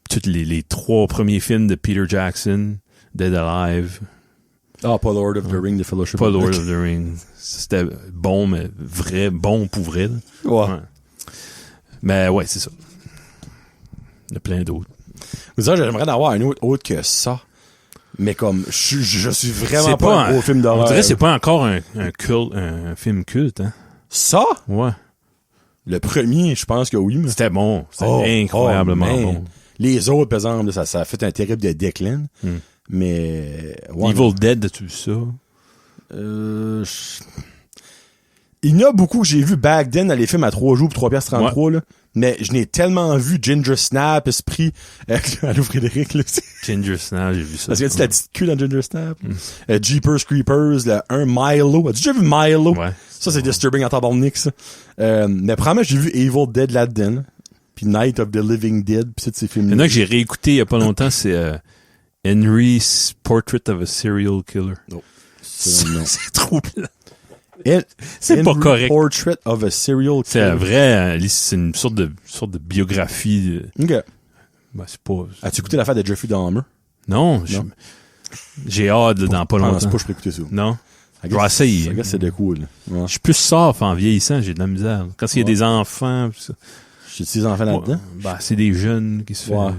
tous les 3 premiers films de Peter Jackson, Dead Alive. Ah, pas Lord of the Ring, The Fellowship. Pas Lord of the Rings. C'était bon, mais bon pour vrai. Là. Ouais. Mais ouais, c'est ça. Il y en a plein d'autres. Vous savez, j'aimerais en avoir un autre que ça. Mais comme, je suis vraiment C'est pas un gros film d'horreur. On dirait que c'est pas encore un film culte, hein? Ça? Ouais. Le premier, je pense que oui. Mais... C'était bon. C'était incroyablement bon. Les autres, par exemple, ça a fait un terrible déclin. Mais... Ouais, Evil Dead, as-tu vu ça? Il y en a beaucoup que j'ai vu back then dans les films à 3 jours pour 3$33, là. Mais je n'ai tellement vu Ginger Snap, Esprit, allô Frédéric, là. Ginger Snap, j'ai vu ça. Parce que tu la petite queue dans Ginger Snap. Jeepers Creepers, le 1 Milo. As-tu déjà vu Milo? Ouais. Ça, c'est disturbing en tabarnak, ça. Mais probablement, j'ai vu Evil Dead là-dedans. Puis Night of the Living Dead, pis c'est ces films. Il y en a que j'ai réécouté il y a pas longtemps, c'est Henry's Portrait of a Serial Killer. Non. C'est trop plat. C'est pas correct. Portrait of a Serial Killer. C'est un vrai, c'est une sorte de biographie. OK. Ben, c'est pas... As-tu écouté l'affaire de Jeffrey Dahmer? Non. J'ai hâte là, dans pas Je pense longtemps. pas que je peux écouter ça. Non. I Je vais essayer. guess c'est de cool. Ouais. Je suis plus soft en vieillissant, j'ai de la misère. Quand il y a des enfants, pis ça. J'ai des enfants là-dedans. Ben, c'est des jeunes qui se font. Ouais.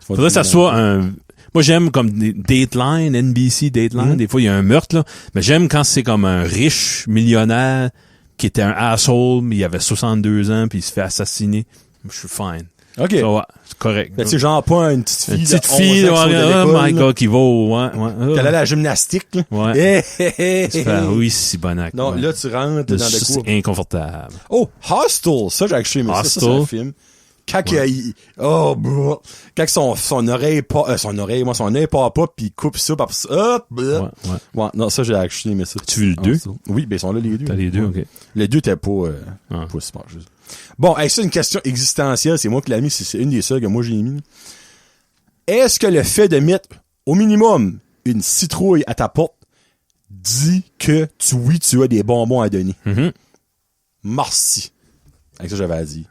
Faudrait que ça soit un... Moi, j'aime comme Dateline, NBC Dateline. Des fois, il y a un meurtre, là. Mais j'aime quand c'est comme un riche millionnaire qui était un asshole, mais il avait 62 ans, puis il se fait assassiner. Je suis fine. OK. Ça, ouais, c'est correct. Ben, tu sais, genre pas une petite fille Une petite de 11 fille, ans qui saute de oh l'école, my là. God, qui va ouais. Qu'elle allait à la gymnastique, là. Ouais. Tu Tu fais, oui, c'est bonac. non, ouais. là, tu rentres dans le C'est cours. inconfortable. Oh, Hostel! Ça, j'ai acheté, mais ça, c'est un Hostel. film. Quand quand son oreille son œil part pas, pis il coupe ça, par ça, hop, Ouais. ouais, non, ça, j'ai acheté, mais ça. Tu veux le 2? Oui, ben, ils sont là, les deux. T'as les deux, Ouais. ok. Les deux, t'es pas super, juste. Bon, avec ça, une question existentielle, c'est moi qui l'ai mis, c'est une des seules que moi j'ai mis. Est-ce que le fait de mettre, au minimum, une citrouille à ta porte, dit que tu as des bonbons à donner? Mhm. Merci. Avec ça, j'avais à dire.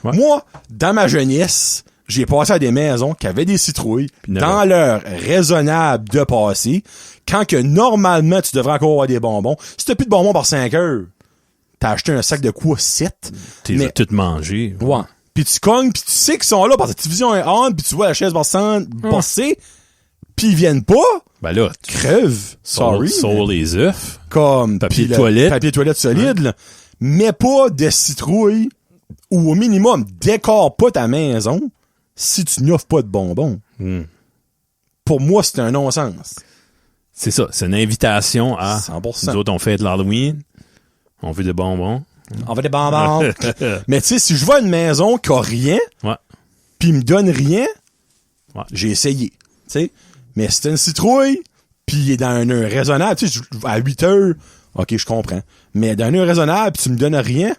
Ouais. Moi, dans ma jeunesse, j'ai passé à des maisons qui avaient des citrouilles dans l'heure raisonnable de passer, quand que normalement, tu devrais encore avoir des bonbons. Si t'as plus de bonbons par 5 heures, t'as acheté un sac de quoi? 7? T'es tout mangé. Ouais. Puis tu cognes, puis tu sais qu'ils sont là parce que la télévision est on, puis tu vois la chaise passer, puis ils viennent pas, Ben là, crève. Sorry. Sur les œufs. Comme Papier puis de toilette. Papier de toilette solide, là. Mais pas de citrouille, ou au minimum, décore pas ta maison si tu n'offres pas de bonbons. Pour moi, c'est un non-sens. C'est ça. C'est une invitation à... 100%. Nous autres, on fait de l'Halloween. On veut des bonbons. On veut des bonbons. Mais tu sais, si je vois une maison qui a rien, Ouais. pis il me donne rien, Ouais. j'ai essayé. Tu sais. Mais si c'est une citrouille, pis il est dans un heure raisonnable, tu sais, à 8 heures, ok, je comprends. Mais dans un heure raisonnable, pis tu me donnes rien,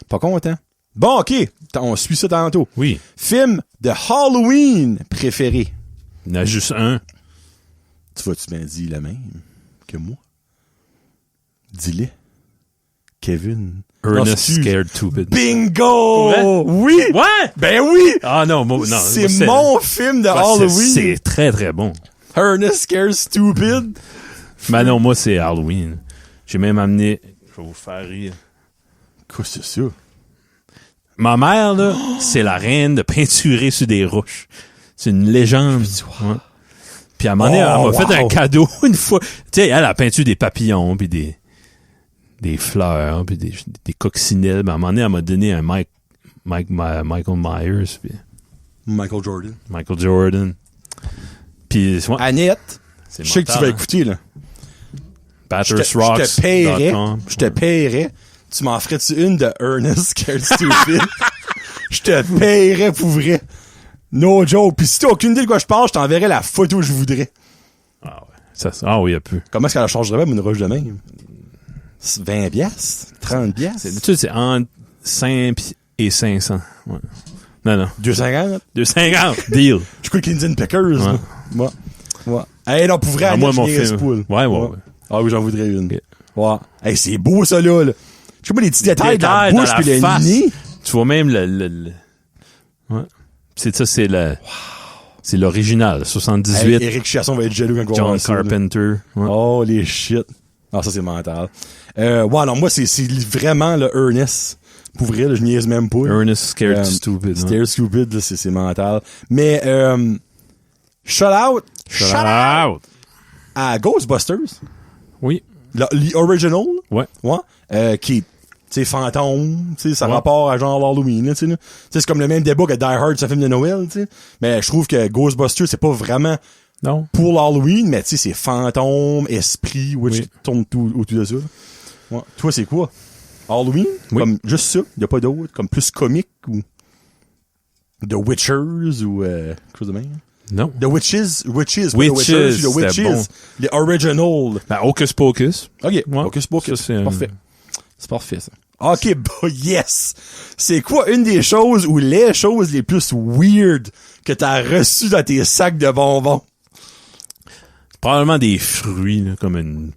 pas content. Bon, ok, on suit ça tantôt. Oui. Film de Halloween préféré. Il y en a juste un. Tu m'as dit le même que moi. Dis-le. Kevin. Ernest Non, excuse. Scared Stupid. Bingo! Ouais? Oui! Ouais! Ben oui! Ah non, non. C'est mon film de Halloween. C'est très, très bon. Ernest Scared Stupid. Ben non, moi, c'est Halloween. J'ai même amené... Je vais vous faire rire. Quoi, c'est ça? Ma mère, là, c'est la reine de peinturer sur des roches. C'est une légende. Ouais. Puis à un moment donné, elle m'a fait un cadeau une fois. Tu sais, elle a peintu des papillons, puis des fleurs, puis des coccinelles. Ben, à un moment donné, elle m'a donné un Michael Myers, puis Michael Jordan. Michael Jordan. Puis, ouais, Annette, c'est je sais que tu vas écouter, là. BattersRocks.com. Je te paierais. Tu m'en ferais-tu une de Ernest Scared Stupid? Je te paierais pour vrai. No joke. Pis si t'as aucune idée de quoi je parle, je t'enverrais la photo que je voudrais. Ah ouais. Ah oui, il y a peu. Comment est-ce qu'elle changerait même une roche de même? 20 piastres? 30 piastres? Tu sais, c'est entre 5 et 500. Ouais. Non. 250? 250. Deal. Je crois qu'il Indian Pickers. Ouais. Ouais. Hey, non, pour vrai, Ah, Annette, moi, je mon niaise film. pas, là. Ouais. Ah oui, j'en voudrais une. Ok. Ouais. Hey, c'est beau, ça, là. Je sais pas, les petits détails de la détails bouche dans pis la le face. nez. Tu vois même le... Ouais. C'est ça, c'est le... C'est l'original, 78. Hey, Eric Chasson va être jaloux quand on va John voir ça, là. Carpenter. Ouais. Oh, les shit. Ah, ça, c'est mental. Ouais, non, moi, c'est vraiment le Ernest. Pour vrai, là, je niaise même pas. Ernest Scared Stupid. Scared Stupid, là, c'est mental. Mais, shout out à Ghostbusters. Oui. L'original. Ouais. Ouais. Qui est, tu sais, fantôme, tu sais, ça Ouais. rapport à genre Halloween, là, tu sais, là. Tu sais, c'est comme le même débat que Die Hard, c'est un film de Noël, tu sais. Mais je trouve que Ghostbusters, c'est pas vraiment Non. pour l'Halloween, mais tu sais, c'est fantôme, esprit, which Oui. tourne tout autour de ça. Ouais. Toi, c'est quoi? Halloween? Oui. Comme juste ça? Y a pas d'autre? Comme plus comique ou The Witchers ou quelque chose de même? Non. The Witches, pas The Witches, Witchers, The c'était Witches. bon. Les original. Ben, Hocus Pocus. OK. Ouais. Hocus Pocus. Ça, c'est Parfait. C'est parfait, ça. OK, bah, yes! C'est quoi une des choses ou les choses les plus weird que t'as reçues dans tes sacs de bonbons? Probablement des fruits, là, comme une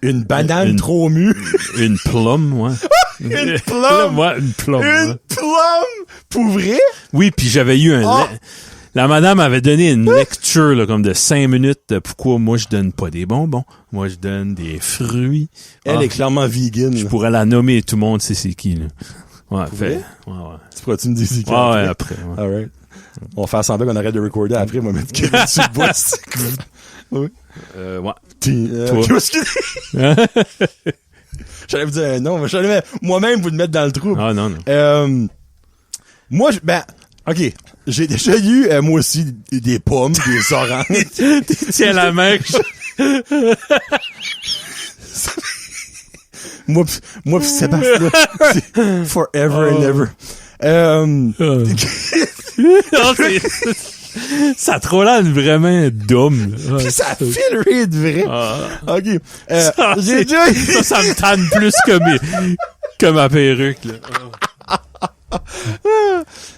Une banane trop mûre. Une plum, ouais. Une plum! Ouais, une plum. Une Ouais. plum! Pour vrai? Oui, puis j'avais eu Oh. La madame avait donné une lecture là, comme de 5 minutes de pourquoi moi je donne pas des bonbons, moi je donne des fruits. Elle Ah, est clairement vegan. je là. pourrais la nommer, tout le monde sait c'est qui. Là. Ouais, vrai? ouais. Tu pourras-tu me dire c'est qui? Ah ouais, après? après. Ouais. Alright. On va faire semblant qu'on arrête de recorder après, on va mettre Kevin sur le bois. Oui. Ouais. Toi. Qu'est-ce que... J'allais vous dire un nom, mais j'allais moi-même vous le mettre dans le trou. Ah non, non. Moi, OK. J'ai déjà eu, moi aussi, des pommes, des oranges. Tiens la main. moi pis Sébastien, c'est forever and ever. Non, ça a trop l'air vraiment dumb. Là. Pis ça filerait de vrai. Ah. OK. Ça, J'ai déjà... ça me tanne plus que ma perruque. Là.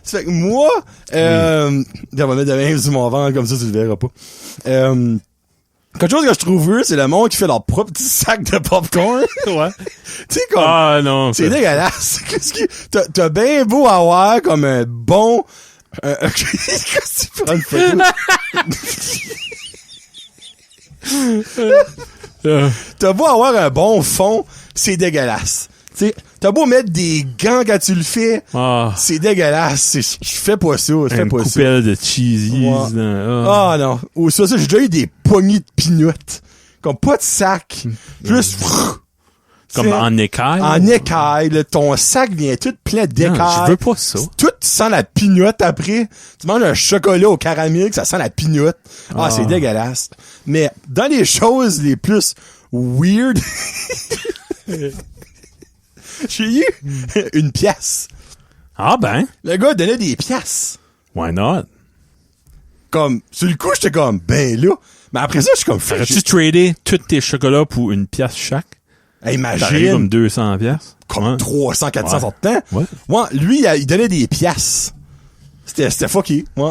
Ça fait que moi, on va mettre de même sur mon ventre, comme ça, tu le verras pas. Quelque chose que je trouve weird, c'est le monde qui fait leur propre petit sac de popcorn. Ouais. Tu sais, comme... Ah non. C'est dégueulasse. Qu'est-ce que... T'as bien beau avoir comme un bon... Qu'est-ce que tu prends une photo? T'as beau avoir un bon fond, c'est dégueulasse. T'sais, t'as beau mettre des gants quand tu le fais, c'est dégueulasse. Je fais pas ça, je fais Une pas ça. coupelle de cheesies. Ouais. Là. Ah non. Ou ça, j'ai déjà eu des poignées de pinottes. Comme pas de sac. Juste... Comme en écaille. En écaille, là, ton sac vient tout plein d'écailles. Non, je veux pas ça. Tout sent la pinotte après. Tu manges un chocolat au caramel, que ça sent la pinotte. Ah, c'est dégueulasse. Mais dans les choses les plus weird, j'ai eu une pièce. Ah ben, Le gars donnait des pièces. why not? Comme, sur le coup, j'étais comme, ben là. Mais après ça, je suis comme, Aurais-tu tradé tous tes chocolats pour une pièce chaque? hey, T'arrives imagine. comme 200 pièces. Comme 300, 400 Ouais. sur le temps. Ouais. Ouais, lui, il donnait des pièces. C'était fucké. Ouais.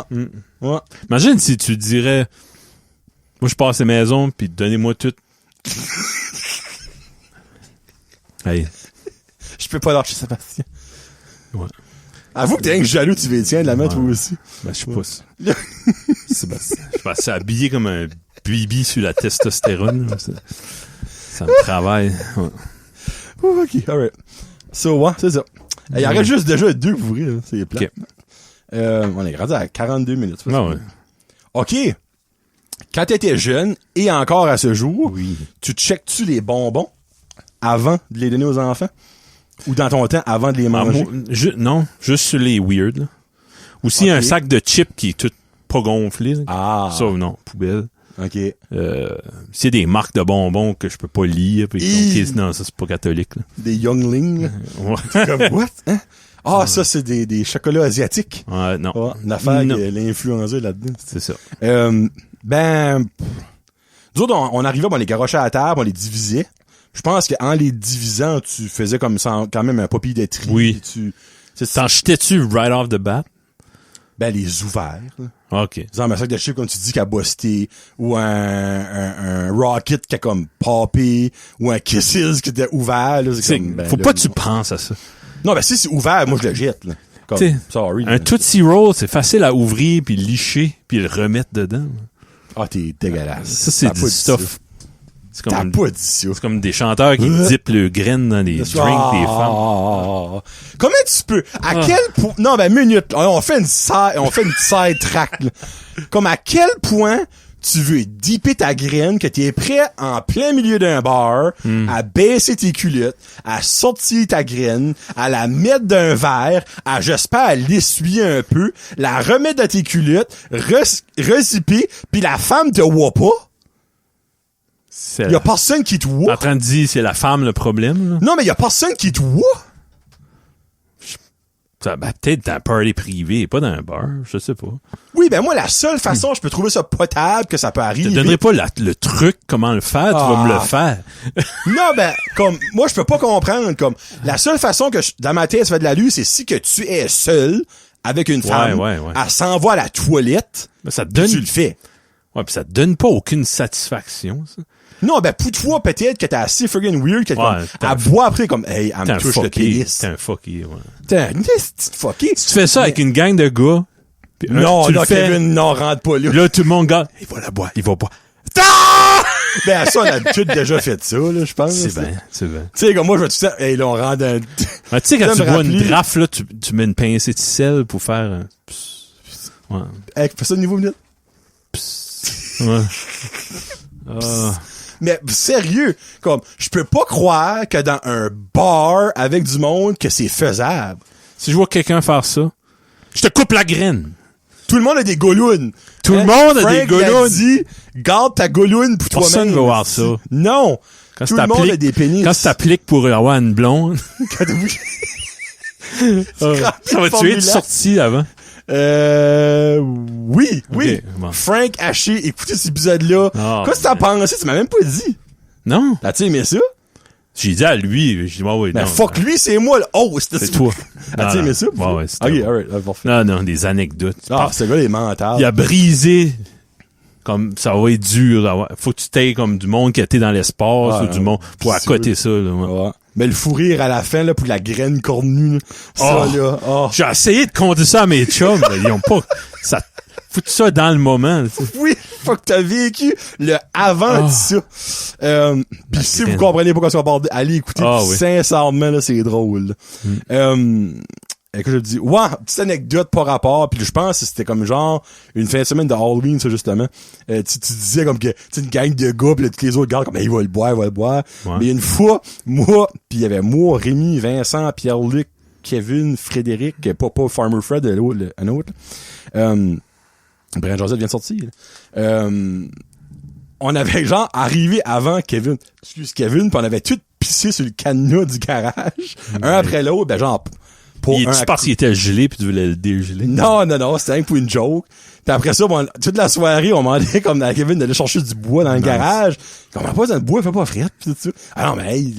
Ouais. Imagine si tu dirais, moi je passe à la maison puis donnez-moi tout. Hey. Je peux pas lâcher Sébastien. Ouais. Avoue que t'es un jaloux, tu veux tiens de la mettre toi aussi. Ben, je sais pas ça. Sébastien. Je pense habillé comme un bibi sur la testostérone. Là. Ça me travaille. Ouais. Oh, ok, alright. So, ouais, c'est ça. Il y en reste juste déjà 2 pour ouvrir, là. C'est plat. Ok. On est rendu à 42 minutes. Ah ouais. OK. Quand t'étais jeune, et encore à ce jour, Oui. tu checkes-tu les bonbons avant de les donner aux enfants? Ou dans ton temps, avant de les Ah, manger? non, juste sur les weird. Là. Ou s'il y a un sac de chips qui est tout pas gonflé. Là. Ah. Ça, non, poubelle. OK. S'il y a des marques de bonbons que je peux pas lire, puis ok, non, ça c'est pas catholique. Là. Des younglings, là. Ouais. Comme, what? Hein? Ah, ça, c'est des chocolats asiatiques. Ouais, non. Ouais, une affaire Non. qui a l'influencé là-dedans. C'est ça. Nous autres, on arrivait, on les garochait à la table, on les divisait. Je pense qu'en les divisant, tu faisais comme ça, quand même un papier de tri. Oui. C'est T'en jetais-tu right off the bat? Ben, les ouverts, là. OK. Exemple, un sac de chips, comme tu dis, qui a busté, ou un Rocket qui a comme popé, ou un Kisses qui était ouvert, là. C'est comme, ben, faut là, pas que tu penses à ça. Non, ben, si c'est ouvert, moi, je le jette, là. Comme, T'sais, sorry. Un Tootsie Roll, c'est facile à ouvrir, puis licher, puis le remettre dedans. Ah, t'es dégueulasse. Ça, c'est T'as du pas dit stuff. ça. C'est T'as comme, pas dit ça. c'est comme des chanteurs qui dippent le graine dans les drinks des femmes. Comment tu peux? À quel point? Non, ben, minute. On fait une side track, là. Comme à quel point tu veux dipper ta graine que t'es prêt en plein milieu d'un bar à baisser tes culottes, à sortir ta graine, à la mettre d'un verre, à, j'espère, l'essuyer un peu, la remettre dans tes culottes, recipper, puis la femme te voit pas? C'est Y a personne qui te en voit. train de dire c'est la femme le problème. Là. Non, mais y a personne qui te voit. Ça, ben, peut-être dans un party privé, pas dans un bar, je sais pas. Oui, ben moi, la seule façon je peux trouver ça potable que ça peut Je arriver... te donnerai pas le truc, comment le faire, tu vas me le faire. Non, ben, comme, moi, je peux pas comprendre, comme, la seule façon que, dans ma tête, ça fait de la lue, c'est si que tu es seul avec une femme, ouais. elle s'envoie à la toilette, Ben, ça te puis donne, tu le fais. ouais, pis ça te donne pas aucune satisfaction, ça. Non, ben, pour toi, peut-être que t'es assez friggin' weird, que Ouais, elle boit après comme, hey, elle T'es me un touche le fucké. pénis. T'es un fucké, ouais. T'es un petit fucké. Si tu fais ça avec une gang de gars, puis Non, tu non, le fais, Kevin, non, rentre pas là. là, tout le monde regarde, il va la boire, il va boire. Ah! Ben, ça, on a tout déjà fait ça, là, je pense. C'est bien, c'est bien. Tu sais, comme moi, je vais tout ça, hey, là, on rentre dans... Mais tu sais, quand Ça tu me bois une rappelait- draft, là, tu mets une pincée de sel pour faire un... Ouais. Hey, fais ça au niveau minute. Ouais. Ah. Mais, sérieux, comme, je peux pas croire que dans un bar avec du monde, que c'est faisable. Si je vois quelqu'un faire ça, je te coupe la graine. Tout le monde a des goulounes. Tout le monde a Frank des goulounes. l'a dit, garde ta gouloune pour toi-même. Personne va voir ça. Non. Quand Tout le monde a des pénis. Quand tu t'appliques pour avoir une blonde, Quand t'as- ça va tuer formulaire. de sortie avant. Oui. Ok, bon. Frank Haché, écoutez cet épisode-là. Ah, Qu'est-ce que t'en penses? Tu m'as même pas dit. Non. T'as-tu aimé ça? J'ai dit à lui, j'ai dit, ouais, Ben, non. fuck lui, c'est moi, là. Oh, c'était C'est toi. T'as-tu Non, aimé non. ça? Ouais, ouais, c'était Ok, bon. alright, parfait. Non, des anecdotes. Ah, ce gars, il est mental. Il a brisé, comme, ça va être dur d'avoir, faut que tu t'aies comme du monde qui a été dans l'espace, Ah, ou du monde, pour sûr. accoter ça, là. Ouais. Ouais. Mais le fou rire à la fin, là, pour la graine cornue, là. Ça, Oh. là. Oh. J'ai essayé de compter ça à mes chums, mais ils ont pas, ça, foutu ça dans le moment, tu sais. Oui, fuck, t'as vécu le avant Oh. de ça. Pis si vous graine. comprenez pas quoi on parle, allez écouter. Ah, Pis oui. sincèrement, là, c'est drôle. Écoute, je dis, ouais, petite anecdote par rapport, puis je pense que c'était comme genre une fin de semaine de Halloween, ça, justement. Tu disais comme que, tu sais, une gang de gars, pis là, tous les autres gars, comme, hey, il va le boire, il va le boire. Ouais. Mais une fois, moi, puis il y avait moi, Rémi, Vincent, Pierre-Luc, Kevin, Frédéric, pas Farmer Fred, un autre. Brian Joseph vient de sortir. On avait genre arrivé avant Kevin. Excuse Kevin, pis on avait tout pissé sur le cadenas du garage. Un après l'autre, ben genre, pour Il un est parce qu'il était gelé puis tu voulais le dégeler. non, c'était rien pour une joke. Puis après ça, bon, toute la soirée, on demandait comme à Kevin d'aller chercher du bois dans le garage. Comment pas dans le bois, il fait pas frette, pis tout ça. Ah non, mais hey,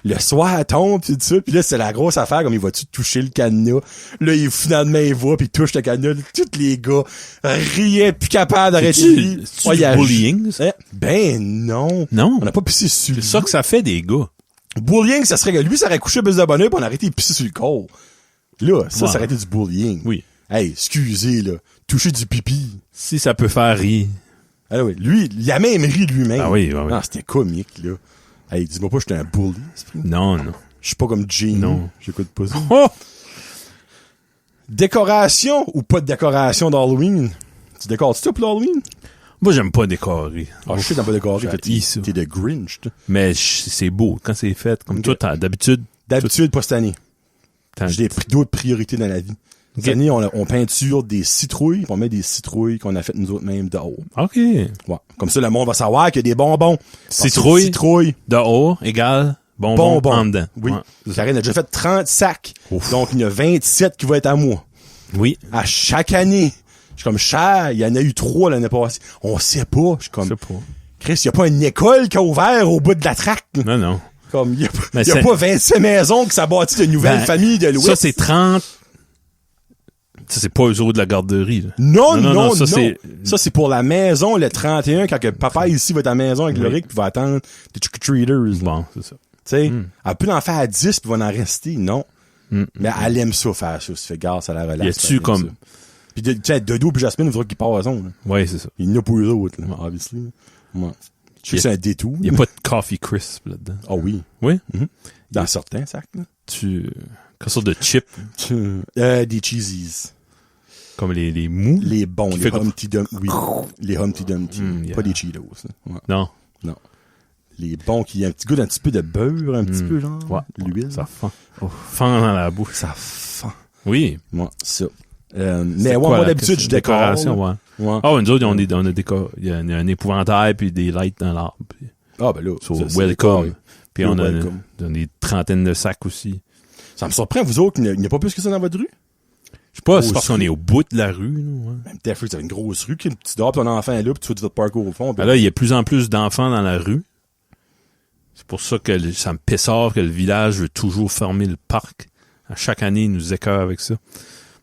le soir tombe, pis tout ça. Puis là, c'est la grosse affaire, comme il va-tu toucher le cadenas. Là, finalement, il va, pis il touche le cadenas. Tous les gars riaient, plus capables d'arrêter de rire. C'est-tu Ouais, il du a- bullying, ça? Ben non. Non. On n'a pas pissé sur C'est lui. ça que ça fait des gars. Bullying, ça serait que lui, ça aurait couché bus de bonheur pis on aurait arrêté de pisser sur le corps. Là, ça, Ouais. ça aurait été du bullying. Oui. Hey, excusez, là. Toucher du pipi. Si ça peut faire rire. Ah oui, lui, il a même ri de lui-même. Ah oui, oui. Ah, c'était comique, là. Hey, dis-moi pas que j'étais un bully. Non, non. Je suis pas comme Gene. Non. J'écoute pas ça. Oh! Décoration ou pas de décoration d'Halloween? Tu décores ça pour l'Halloween? Moi, j'aime pas décorer. Ah, je sais que t'as pas décoré. J'ai haï ça. T'es de Grinch, toi. Mais c'est beau quand c'est fait. Comme Ok. toi, d'habitude. D'habitude, pas cette année. t'as- J'ai d'autres priorités dans la vie. Cette Ok. année, on peinture des citrouilles, puis on met des citrouilles qu'on a faites nous autres mêmes dehors. OK. Ouais. Comme ça, le monde va savoir qu'il y a des bonbons. Parce que Citrouille. Citrouille. Dehors égale bonbon Bonbons. en dedans. Oui. Ouais. Karine a déjà fait 30 sacs. Ouf. Donc, il y en a 27 qui vont être à moi. Oui. À chaque année. Je suis comme, cher, il y en a eu 3 l'année passée. On sait pas. Je suis Je comme, sais pas. Chris, il y a pas une école qui a ouvert au bout de la traque. Non, non. Comme, il y a, Mais il y a c'est- pas 27 maisons qui s'abattent de nouvelles Ben, familles de l'Ouest. Ça, c'est 30. Ça, c'est pas eux autres de la garderie, là. Non, ça, c'est- Ça, c'est pour la maison, le 31, quand que papa ici va être à la maison avec Oui. Loric, puis va attendre des trick-or-treaters. Bon, c'est ça. Tu sais, Mm. elle peut en faire 10 puis va en rester, non. Mm. Mais elle aime ça faire ça, ça fait gare, ça la relaxe. Y a-tu elle aime comme- ça. Puis tu sais, Dodo puis Jasmine, vous autres qui passent, là. Ouais, c'est ça. Il y en a pour eux autres, là, obviously. là. Ouais. Je sais que c'est un détour. Il y a pas de coffee crisp là-dedans. Ah oui. Oui? Dans certains sacs, là. Quelle sorte de chip? Des cheesies. Comme les mous? Les bons, Qui les fait comme- Humpty Dumpty. Oui. Les Humpty Dumpty. Yeah. Pas des Cheetos, là. Ouais. Non. Non. Les bons qui ont un petit goût d'un petit peu de beurre, un petit peu, genre. Ouais. L'huile. Ça fend. Oh, fend dans la bouche. Ça fend. Oui. Moi, ça. C'est Mais ouais, quoi, moi, la d'habitude, je décore. décoration, là. ouais. Ouais. Ah, nous autres, on a décoré. Il y a un épouvantail puis des lights dans l'arbre. Puis- Ah, ben là. So, ça, c'est welcome. décoré. Puis You're on a welcome. des trentaines de sacs aussi. Ça me surprend, vous autres, qu'il n'y a pas plus que ça dans votre rue? Je sais pas, Grosse c'est parce qu'on rue. est au bout de la rue, nous. Ouais. Même t'as fait, c'est une grosse rue, qui tu dors, pis ton enfant est là, pis tu fais du votre parcours au fond. Ben là, il y a de plus en plus d'enfants dans la rue. C'est pour ça que ça me pissard que le village veut toujours fermer le parc. À chaque année, ils nous écœurent avec ça.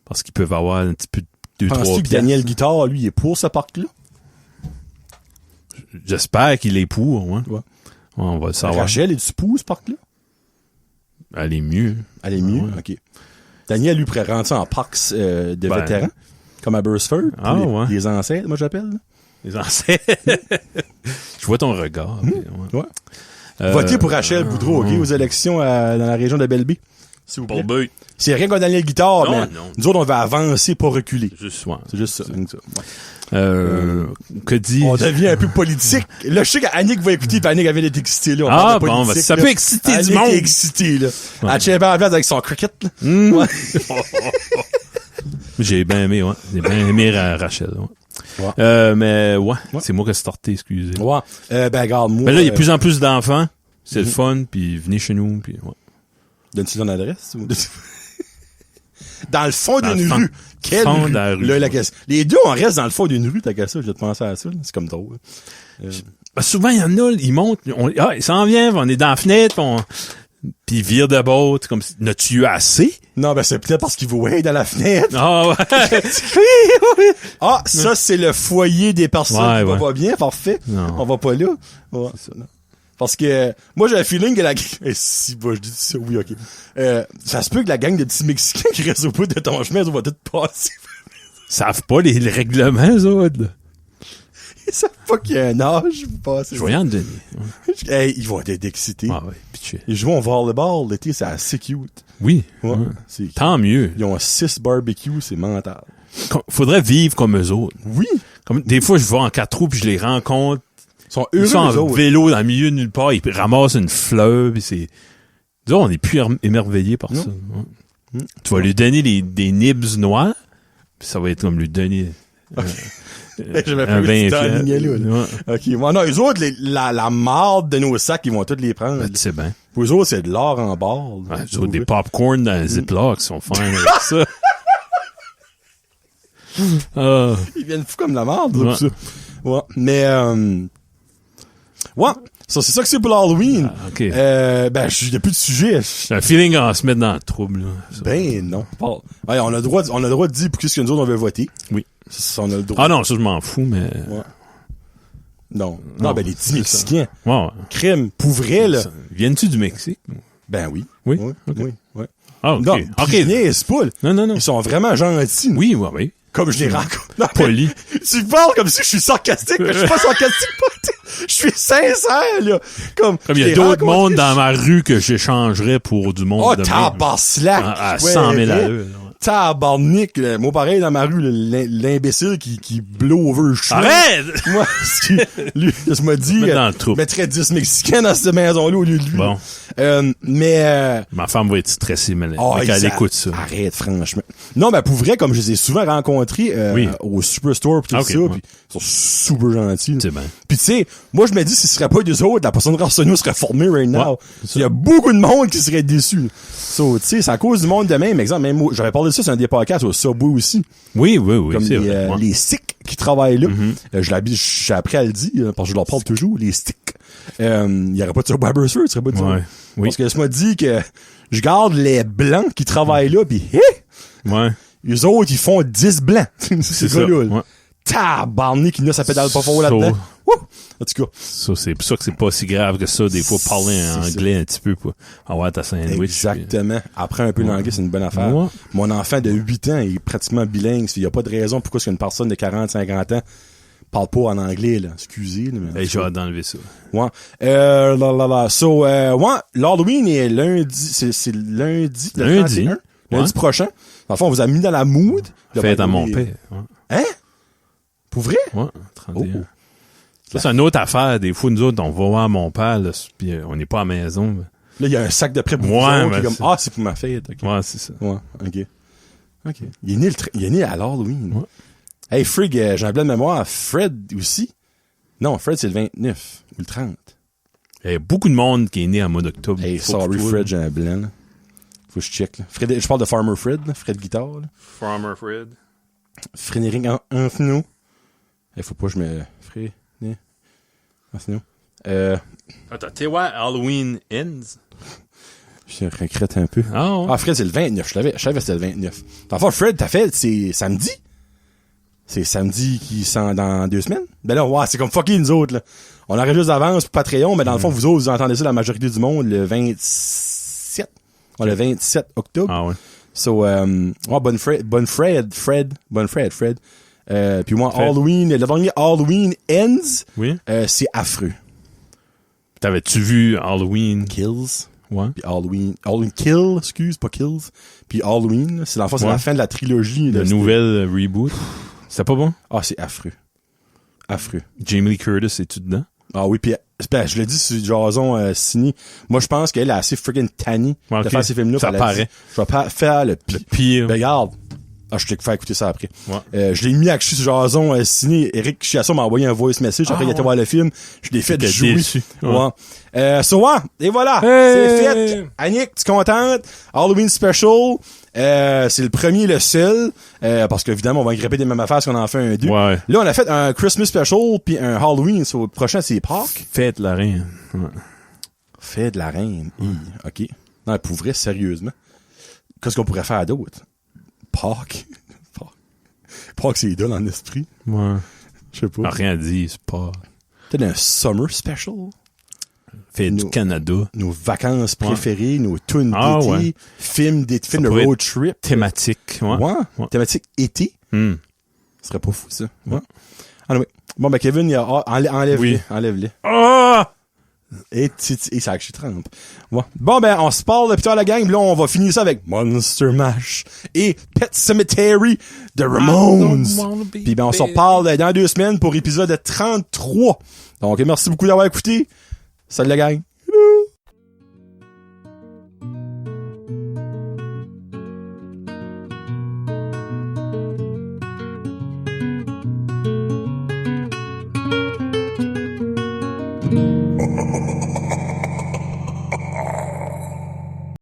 Parce qu'ils peuvent avoir un petit peu de 2-3 Penses-tu que pièces. Daniel Guitard, lui, il est pour ce parc-là? J'espère qu'il est pour, ouais. Ouais. On va le savoir. Rachel, es-tu pour ce parc-là? Elle est mieux. Elle est mieux? Ouais. OK. Daniel, lui, pourrait rentrer en parcs de vétérans, comme à Burstford. Ah, ouais. Les ancêtres, moi, j'appelle. Là. Les ancêtres. Je vois ton regard. Ouais. Votez pour Rachel Boudreau, OK, aux élections dans la région de Belleville. S'il vous plaît. Paul C'est rien qu'on Daniel Guitare, Non, mais non. nous autres, on va avancer, pas reculer. Juste, ouais. C'est juste ça. rien que ça. Que dit... On devient un peu politique. Là, je sais qu'Annick va écouter, puis Annick avait été excitée, là. On parle de bon, politique, ça là. peut exciter Annick du monde. est excitée, là. Ouais. Elle tient bien en place avec son cricket, là. Ouais. J'ai bien aimé, ouais. J'ai bien aimé Rachel, ouais. Ouais. Mais, ouais. C'est moi qui ai starté, excusez. Ouais. Regarde, moi. Mais là, il y a de plus en plus d'enfants. C'est le fun, puis venez chez nous, puis ouais. Donne-tu ton adresse? Ou... Dans le fond Dans d'une le rue. Quelle fond rue? de la rue. Là, la question. Les deux, on reste dans le fond d'une rue, t'as qu'à ça. Je vais te penser à ça. Là. C'est comme drôle. Souvent, il y en a, ils montent, il s'en vient, on est dans la fenêtre, puis ils virent de bord, comme, n'as-tu eu assez? Non, ben c'est peut-être parce qu'il voit dans la fenêtre. Ah, ouais. Ah, ça, c'est le foyer des personnes qui va pas bien. Parfait. Non. On va pas là. Ouais. Non. Parce que moi, j'ai un feeling que la gang... si, bah, je dis ça, oui, OK. Ça se peut que la gang de petits Mexicains qui restent au bout de ton chemin, ils vont tout passer. Ils savent pas les règlements, eux autres, là. Ils savent pas qu'il y a un âge pour passer. Je voyais en donner. Hey, ils vont être excités. Ah, ouais, pitché. Ils jouent au volleyball l'été, c'est assez cute. Oui. Ouais. Ouais. C'est... Tant mieux. Ils ont 6 barbecues, c'est mental. Faudrait vivre comme eux autres. Oui. Comme, des fois, je vais en 4 roues puis je les rencontre. Ils sont heureux, Ils sont en eux autres. vélo dans le milieu de nulle part, ils ramassent une fleur, puis c'est... Disons, on est plus émerveillés par ça. Ouais. Tu vas lui donner des nibs noirs, puis ça va être comme lui donner J'avais pas un vu vin que fier. tu t'enlignais là. Ouais. OK. Moi, non, eux autres, la marde de nos sacs, ils vont tous les prendre. Ben, tu sais bien. Pour eux autres, c'est de l'or en barre. Ouais, eux autres, des popcorn dans un Ziploc, ils sont fins avec ça. Ah. Ils viennent fous comme la marde, Ouais. ça. Ouais. Mais, ouais. Ça, c'est ça que c'est pour l'Halloween. Ah, OK. Ben, il n'y a plus de sujet. J'ai un feeling qu'on va se mettre dans le trouble, là. Ça. Ben, non. Ouais, on a le droit de dire pour qu'est-ce que nous autres, on veut voter. Oui. Ça, on a le droit. Ah non, ça, je m'en fous, mais... Ouais. Non, Non, ben, les petits c'est Mexicains. Ouais, ouais. Crème, pour vrai, là. Viennent-tu du Mexique? Ben oui. Oui? Oui, OK. oui, oui. Ah, OK. Non, OK. ils niaisent pas, là. Non. Ils sont vraiment gentils. Oui, ouais, oui. Comme je les rencontre. Non, mais Poli. tu parles comme si je suis sarcastique, mais je suis pas sarcastique, je suis sincère, là. Comme Comme il y a d'autres mondes dans ma rue que j'échangerais pour du monde Oh, de même. tabarnak! À 100 000 à l'heure. Tabarnak, là. Moi, pareil, dans ma rue, l'imbécile qui blow over le chien. Arrête! Moi, lui, je me dis, Mets dans le trou. mettrais 10 Mexicains dans cette maison-là au lieu de lui. Bon. Mais, Ma femme va être stressée, mais oh, quand elle écoute ça. Arrête, franchement. Non, mais pour vrai, comme je les ai souvent rencontrés Oui. au Superstore pis tout Ok, ça, ouais. pis ils sont super gentils. C'est bien. Pis tu sais, moi je me dis, si ce serait pas des autres, la personne de Arsenault serait formée right now. Ouais, c'est ça. Il y a beaucoup de monde qui serait déçu. So, tu sais, c'est à cause du monde de même. Exemple, même moi, j'avais parlé de ça sur un des podcasts au Subway aussi. Oui, Comme c'est les, vrai. Ouais. les sticks qui travaillent là. J'ai appris à le dire, parce que je leur parle toujours, les sticks. Il y aurait pas de Subway Burster, tu serais pas de ça. Ouais. Oui. Parce que ça m'a dit que je garde les blancs qui travaillent là, pis Ouais. les autres, ils font 10 blancs. C'est ça. ça, là. Ouais. Tabarnak, qui ça pédale pas fort So- là-dedans. Wouh! En tout cas, Ça, c'est pour ça que c'est pas si grave que ça, des fois, parler en C'est anglais un petit peu pour avoir ta sandwich. exactement. Après un peu l'anglais, c'est une bonne affaire. Ouais. Mon enfant de 8 ans il est pratiquement bilingue. Il n'y a pas de raison pourquoi une personne de 40-50 ans parle pas en anglais, là. Excusez. Là, mais Hey, j'ai hâte d'enlever ça. ouais. So, ouais, l'Halloween est lundi. C'est lundi. le Lundi. 31, lundi Ouais. prochain. Dans le fond, on vous a mis dans la mood. Fête à mon père. Ouais. Hein? Pour vrai? Ouais, 31. Oh. Ça, c'est une autre affaire. Des fois, nous autres, on va voir mon père, là, puis on n'est pas à la maison. Là, il y a un sac de prêt pour Ouais, vous autres, mais qui est comme, c'est- ah, c'est pour ma fête. OK. Ouais, c'est ça. Ouais, OK. Il est né à l'Halloween. Ouais. Hey, Frig, j'ai un blanc de mémoire. Fred aussi? Non, Fred, c'est le 29 ou le 30. Il y a beaucoup de monde qui est né en mois d'octobre. Hey, Faut sorry, que toi, Fred, j'ai un blanc, là. Faut que je check, là. Fred, je parle de Farmer Fred, là. Fred Guitare, là. Farmer Fred. Frédéric Anfino. Il faut pas que je me... Frédéric Anfino. Attends, t'es ouais, Halloween Ends? Je regrette un peu. Ah, ouais. Ah, Fred, c'est le 29. Je savais que c'était le 29. Dans le fond, Fred, ta fête, c'est samedi? C'est samedi qui sent dans 2 semaines. Ben là, ouais, c'est comme fucking nous autres, là. On aurait juste d'avance pour Patreon, mais dans le fond, vous autres, vous entendez ça la majorité du monde le 27. Ouais, le 27 octobre. Ah ouais. So, bonne Fred. Puis moi, Fred. Halloween, le dernier Halloween Ends, Oui. c'est affreux. T'avais-tu vu Halloween? Kills. Ouais. Puis Halloween Kill, excuse, pas Kills. Puis Halloween, là, c'est dans le fond, c'est Ouais. la fin de la trilogie. Le là, nouvel reboot. C'était pas bon? Ah, c'est affreux. Affreux. Jamie Lee Curtis, est-tu dedans? Ah oui, puis je l'ai dit sur Jason Cini. Moi, je pense qu'elle est assez freaking tanny Ouais, ok. de faire ces films-là. Ça puis elle a paraît. dit, je vais pas faire le Le pire. Ben, regarde. Ah, je t'ai fait écouter ça après. Ouais. Je l'ai mis à que je suis sur Jason Cini. Eric Chiasson m'a envoyé un voice message après qu'il était voir le film. Je l'ai fait T'étais jouer. déçu. Ouais. Et voilà. Hey! C'est fait. Annick, tu es contente? Halloween Special. C'est le premier, le seul. Parce qu'évidemment, on va gripper des mêmes affaires qu'on en fait un deux. Ouais. Là, on a fait un Christmas Special puis un Halloween. So, le prochain, c'est Pâques. Fête la reine. Ouais. Fête de la reine. OK. Non, pour vrai, sérieusement. Qu'est-ce qu'on pourrait faire d'autre? Pâques. Pâques, c'est idole en esprit. Ouais. Je sais pas. Ah, rien à dire, c'est pas. Peut-être un Summer Special. Fête du Nous- Canada. Nos vacances préférées, nos tunes Ah, d'été, ouais. films de pourrait road trip. Thématique. Ouais. Ouais. Thématique été. Hmm. Ce serait pas fou, ça. Ouais. Anyway. Bon, ben, Kevin, il a, enlève-les. Oui. Enlève-les. Ah! Et ça, je suis trempe. Ouais. Bon, ben, on se parle depuis tard, la gang. Puis là, on va finir ça avec Monster Mash et Pet Cemetery de Ramones. Puis ben, on se reparle dans 2 semaines pour épisode 33. Donc, merci beaucoup d'avoir écouté. Salut la gang.